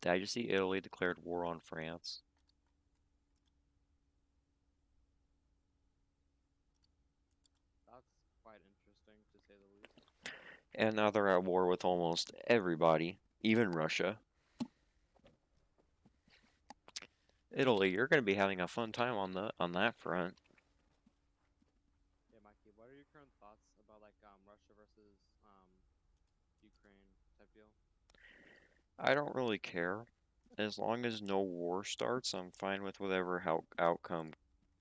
Did I just see Italy declared war on France? That's quite interesting to say the least. And now they're at war with almost everybody, even Russia. Italy, you're going to be having a fun time on that front. Yeah, Mikey, what are your current thoughts about like Russia versus Ukraine type deal? I don't really care. As long as no war starts, I'm fine with whatever outcome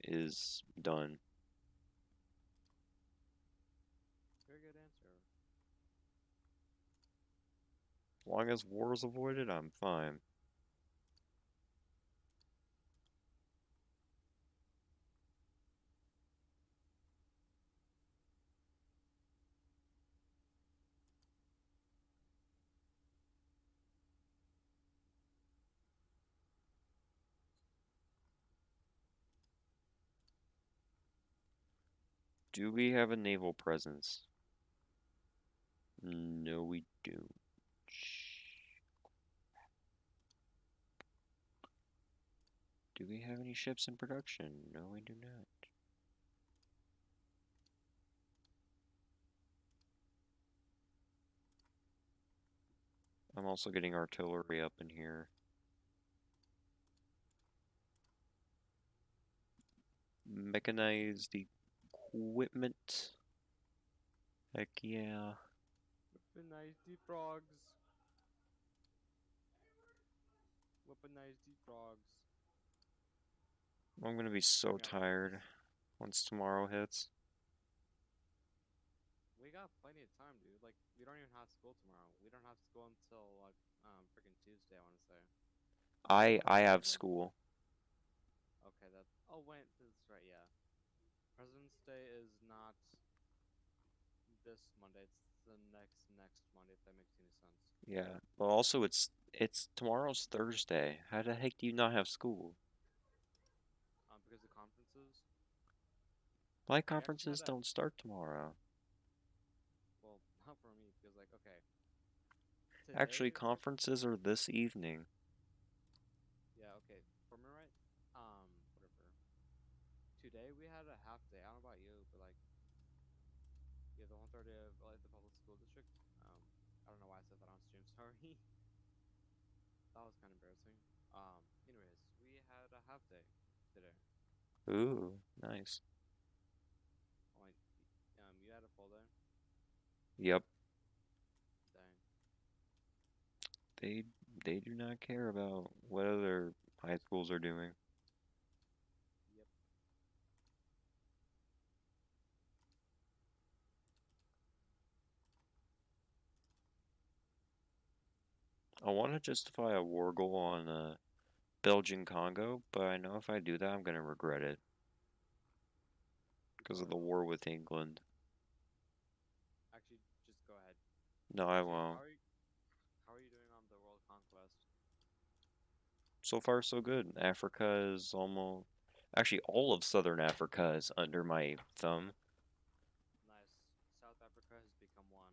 is done. Very good answer. As long as war is avoided, I'm fine. Do we have a naval presence? No, we do. Do we have any ships in production? No, we do not. I'm also getting artillery up in here. Mechanized equipment. Heck yeah. Weaponized deep frogs. Weaponized deep frogs. I'm gonna be so We got points. tired once tomorrow hits. We got plenty of time, dude. Like, we don't even have school tomorrow. We don't have school until like freaking Tuesday, I want to say. What I day have is it? school. Okay, that. Oh wait, that's right. Yeah, President's Day is not this Monday. It's the next Monday. If that makes any sense. Yeah. But also it's tomorrow's Thursday. How the heck do you not have school? Because the conferences. My We actually had conferences a. don't start tomorrow. Well, not for me because like okay, Actually, today we're. conferences are this evening. Yeah, okay. For me, right? Whatever. Today we had a half day. I don't know about you, but like, yeah, the 1:30 of like the public school district. Um, I don't know why I said that on stream. Sorry, that was kind of embarrassing. Anyways, we had a half day today. Ooh, nice. Oh, you had a full day. Yep. Dang. They they do not care about what other high schools are doing. Yep. I want to justify a war goal on Belgian Congo, but I know if I do that, I'm gonna regret it because Go of the ahead. war with England. Actually, just go ahead. No, I Actually, won't. how are you doing on the world conquest? So far, so good. Africa is almost. Actually, all of southern Africa is under my thumb. Nice. South Africa has become one,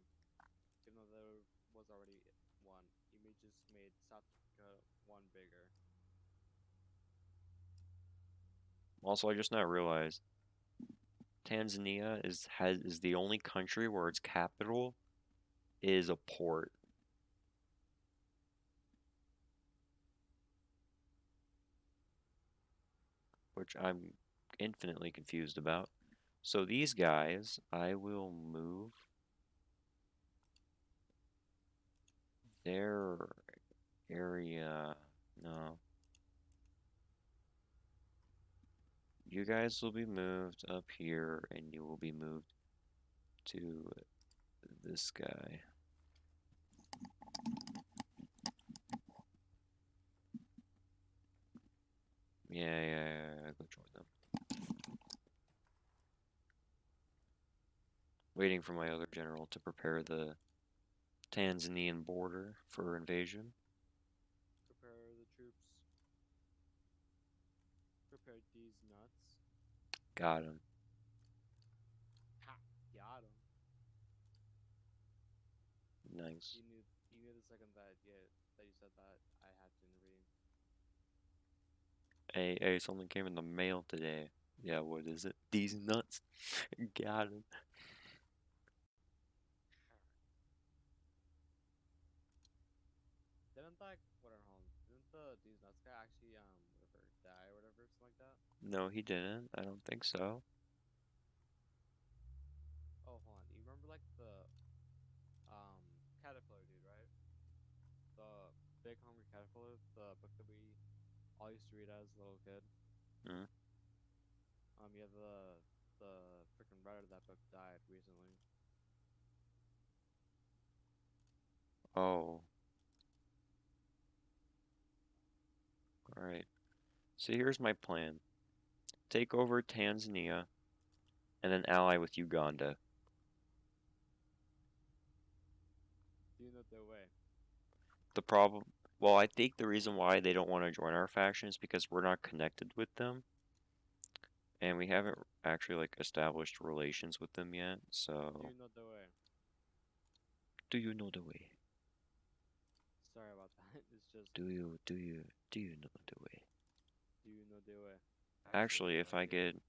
even though there was already one. You may just made South Africa one bigger. Also, I just now realized Tanzania is the only country where its capital is a port, which I'm infinitely confused about. So these guys, I will move their area. No, you guys will be moved up here, and you will be moved to this guy. Yeah, go join them. Waiting for my other general to prepare the Tanzanian border for invasion. Prepare the troops. Prepare these nuts. Got him. Ha! Got him. Nice. You knew the second that you said that I had to intervene. Hey, something came in the mail today. Yeah, what is it? These nuts. Got him. Didn't that whatever hold on. Didn't the these nuts guy actually whatever die or whatever something like that? No, he didn't. I don't think so. Oh hold on. You remember like the um caterpillar dude, right? The big hungry caterpillar, the book that we all used to read as a little kid. Hmm? Yeah, the freaking writer of that book died recently. Oh, alright. So here's my plan. Take over Tanzania and then ally with Uganda. Do you know the way? The problem, well, I think the reason why they don't want to join our faction is because we're not connected with them, and we haven't actually like established relations with them yet. Do So, you know the way? do you know the way? Sorry about that. It's just Do you know the way? do you know the way? Actually, if I could,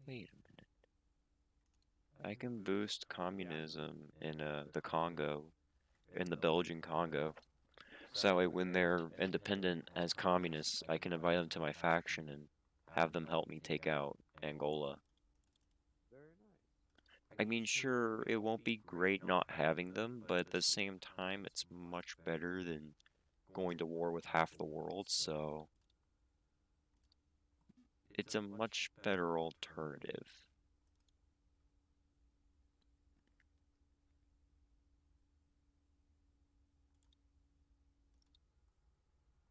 wait a minute, I can boost Yeah. communism in the Congo, in the Belgian Congo. So that way, when they're independent as communists, I can invite them to my faction and have them help me take out Angola. Very nice. I mean, sure, it won't be great not having them, but at the same time, it's much better than going to war with half the world, so it's a much better alternative.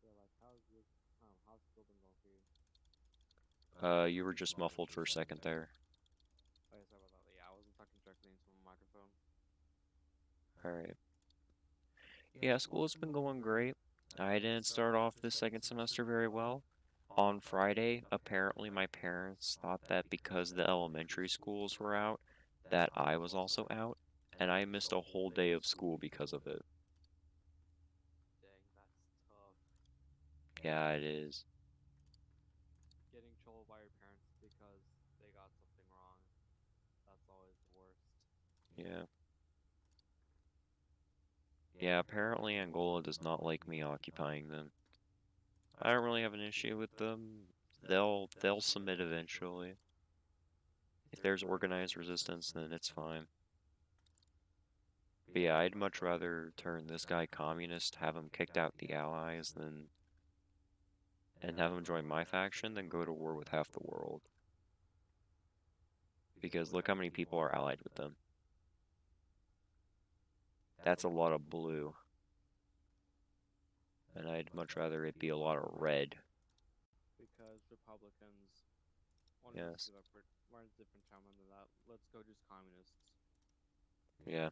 So like how's school been going for you? You were just muffled for a second there. Oh yeah, sorry about that. Yeah, I wasn't talking directly into my microphone. Alright. Yeah, school's been going great. I didn't start off the second semester very well. On Friday, apparently my parents thought that because the elementary schools were out, that I was also out, and I missed a whole day of school because of it. Dang, that's tough. Yeah, it is. Getting trolled by your parents because they got something wrong. That's always the worst. Yeah. Yeah, apparently Angola does not like me occupying them. I don't really have an issue with them. They'll submit eventually. If there's organized resistance, then it's fine. But yeah, I'd much rather turn this guy communist, have him kicked out the allies, than and have him join my faction, than go to war with half the world. Because look how many people are allied with them. That's a lot of blue. And I'd much rather it be a lot of red. Because Republicans wanted to Yes. see like we're in a different time than that. Let's go just communists. Yeah.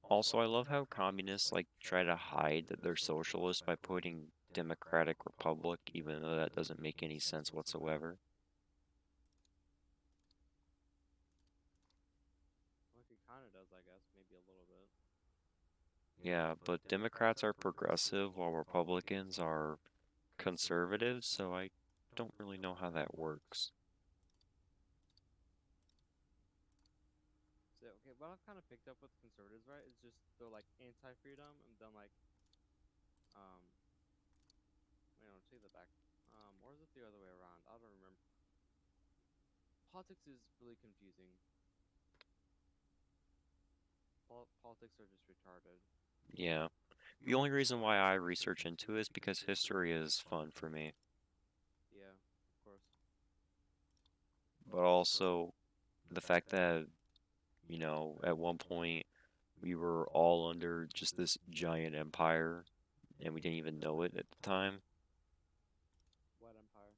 Also, I love how communists like try to hide that they're socialist by putting Democratic Republic, even though that doesn't make any sense whatsoever. Like it kind of does, I guess, maybe a little bit. Yeah, but Democrats are progressive while Republicans are conservative, so I don't really know how that works. So okay, what I've kind of picked up with conservatives, right, is just they're like anti-freedom, and then like um, take that back. Or is it the other way around? I don't remember. Politics is really confusing. Politics are just retarded. Yeah. The only reason why I research into it is because history is fun for me, Yeah, of course. but also the fact that, at one point we were all under just this giant empire and we didn't even know it at the time. What empire?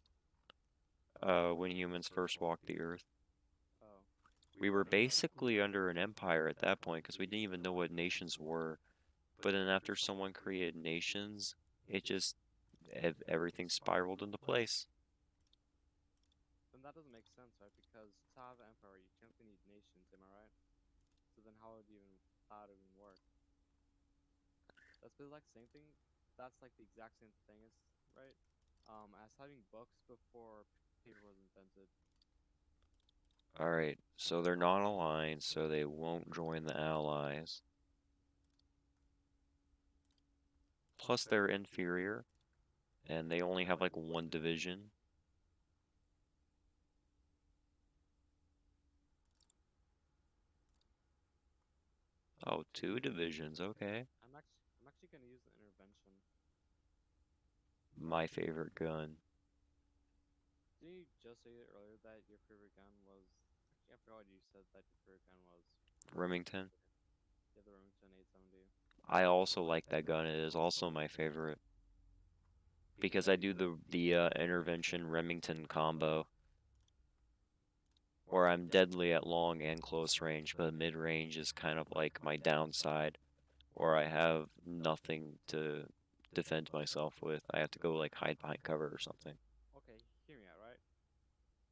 When humans first walked the earth, Oh, We were basically under an empire at that point because we didn't even know what nations were. But then after someone created nations, it just everything spiraled into place. Then that doesn't make sense, right? Because to have an empire, you can't need nations, am I right? So then how would it even work? That's basically like same thing. That's like the exact same thing as right, as having books before paper was invented. Alright, so they're not aligned, so they won't join the Allies. Plus, they're inferior, and they only have like one division. Oh, two divisions, okay. I'm actually gonna use the intervention. My favorite gun. Didn't you just say earlier that your favorite gun was? Actually, I forgot what you said that your favorite gun was. Remington. Yeah, the Remington 870. I also like that gun. It is also my favorite because I do the intervention Remington combo, where I'm deadly at long and close range, but mid range is kind of like my downside, where I have nothing to defend myself with. I have to go like hide behind cover or something. Okay, hear me out, right?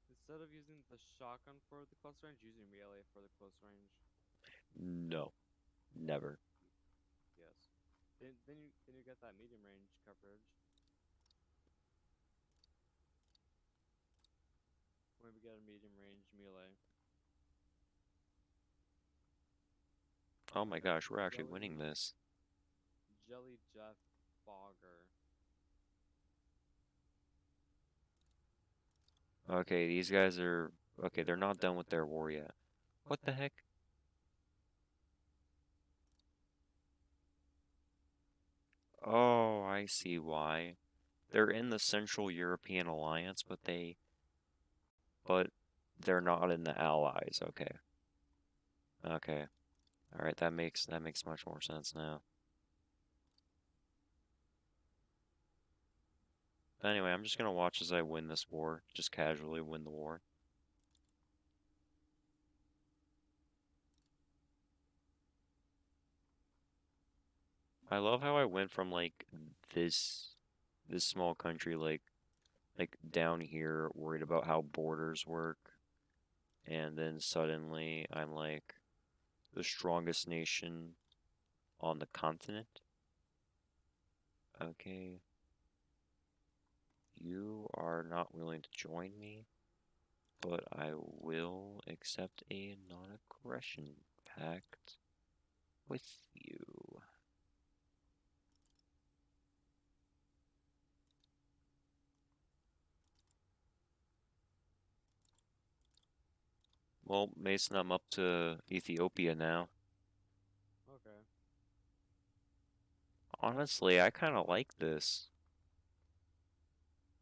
Instead of using the shotgun for the close range, using melee for the close range. No, never. Yes. Then you get that medium range coverage. Maybe get a medium range melee. Oh my gosh, we're actually Jelly winning this. Jelly Jeff Fogger. Okay, these guys are okay. They're not done with their war yet. What the heck? Oh, I see why. They're in the Central European Alliance, but they're not in the Allies. Okay. Okay. All right, that makes much more sense now. Anyway, I'm just gonna watch as I win this war, just casually win the war. I love how I went from like this this small country like down here worried about how borders work, and then suddenly I'm like the strongest nation on the continent. Okay. You are not willing to join me, but I will accept a non-aggression pact with you. Well, Mason, I'm up to Ethiopia now. Okay. Honestly, I kind of like this.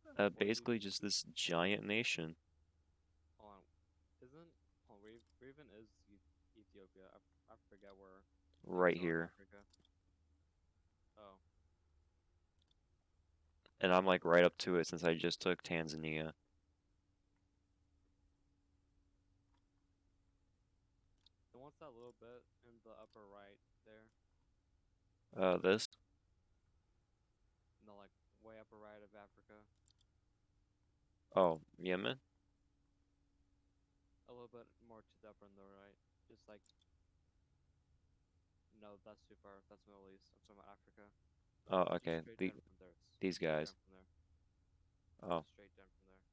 What do you? Basically just this giant nation Hold on. Isn't Raven is Ethiopia? I forget where in right South here. Africa. Oh, And I'm like right up to it since I just took Tanzania. then what's that little bit in the upper right there? This? No, like way upper right of Africa. Oh, Yemen? A little bit more to the upper and the right. Just like no, that's too far. That's Middle East. I'm talking about Africa. Oh, Just okay. straight down from there. These Straight guys. down from there. Oh, Just straight down from there.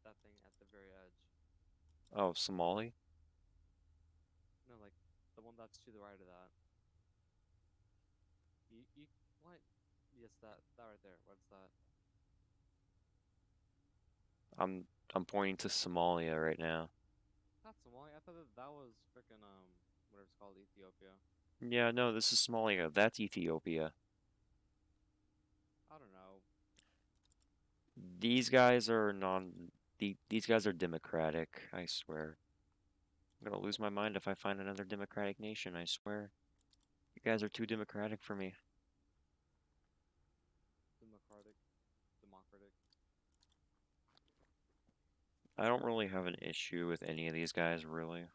That thing at the very edge. oh, Somali? No, like the one that's to the right of that. You what? Yes, that right there. What's that? I'm pointing to Somalia right now. Not Somalia. I thought that was freaking whatever it's called, Ethiopia. Yeah, no, this is Somalia. That's Ethiopia. I don't know. These guys are these guys are democratic, I swear. I'm gonna lose my mind if I find another democratic nation, I swear. You guys are too democratic for me. Democratic. I don't really have an issue with any of these guys, really.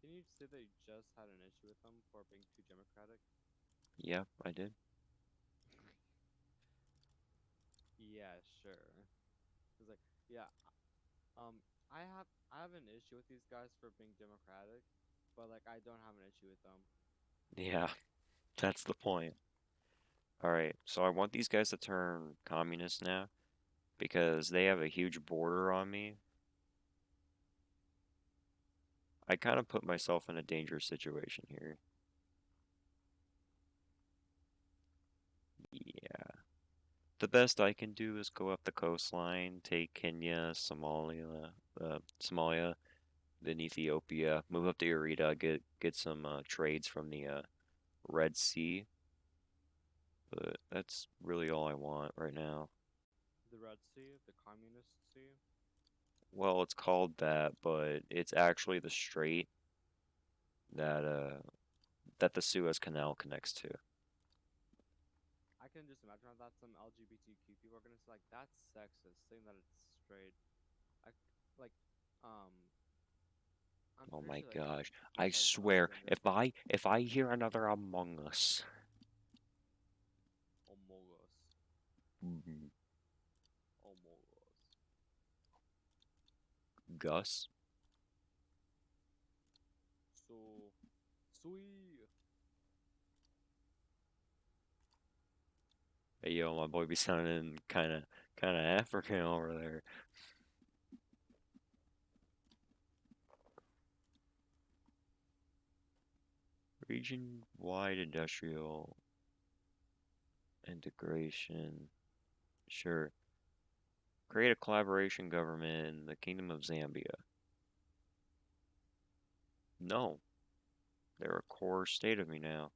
Can you say that you just had an issue with them for being too democratic? Yeah, I did. Yeah, sure. Cause like, yeah, um, I have an issue with these guys for being democratic, but like I don't have an issue with them. Yeah, that's the point. Alright, so I want these guys to turn communist now because they have a huge border on me. I kind of put myself in a dangerous situation here. Yeah. The best I can do is go up the coastline, take Kenya, Somalia, then Ethiopia, move up to Eritrea, get some trades from the Red Sea. But that's really all I want right now. The Red Sea, the Communist Sea. Well, it's called that, but it's actually the strait that that the Suez Canal connects to. I can just imagine how that some LGBTQ people are gonna say like that's sexist, saying that it's straight. I like, um, I'm Oh pretty my sure like gosh. I because of swear, gender if I hear another Among Us, homogous, mm, homogous. Gus, So sweet. hey yo, my boy be sounding kind of African over there. Region-wide industrial integration. Sure. Create a collaboration government in the Kingdom of Zambia. No, they're a core state of me now.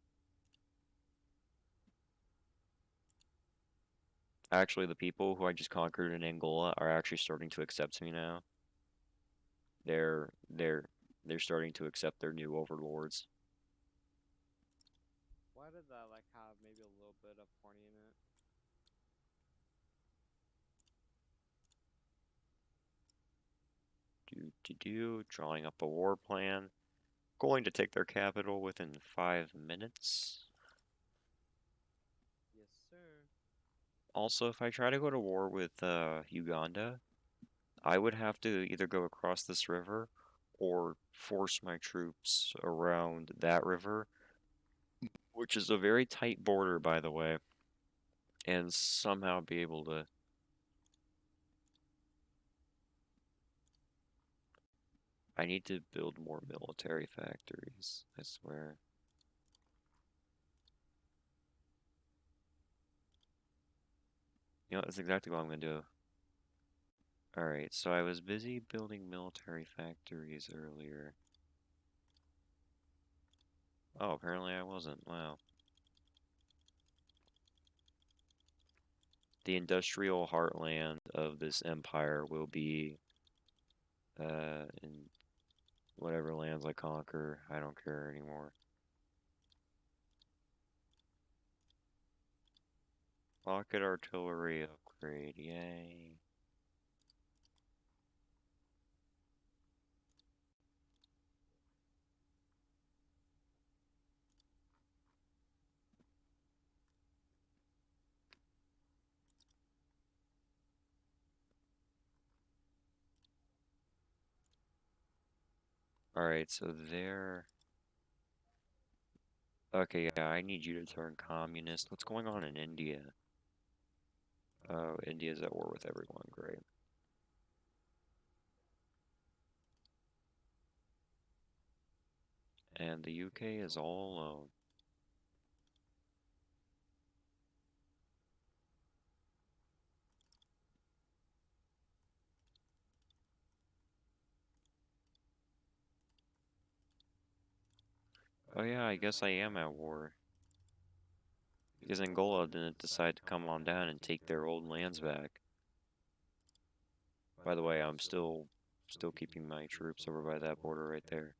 Actually, the people who I just conquered in Angola are actually starting to accept me now. They're they're they're starting to accept their new overlords. Why did that like have maybe a little bit of porny in it? Drawing up a war plan. Going to take their capital within 5 minutes. Yes, sir. Also, if I try to go to war with Uganda, I would have to either go across this river or force my troops around that river, which is a very tight border, by the way, and somehow be able to. I need to build more military factories, I swear. You know, that's exactly what I'm gonna do. Alright, so I was busy building military factories earlier. Oh, apparently I wasn't. Wow. The industrial heartland of this empire will be in whatever lands I conquer. I don't care anymore. Rocket artillery upgrade, yay. Alright, so there. Okay, yeah, I need you to turn communist. What's going on in India? Oh, India's at war with everyone. Great. And the UK is all alone. Oh yeah, I guess I am at war. Because Angola didn't decide to come on down and take their old lands back. By the way, I'm still keeping my troops over by that border right there.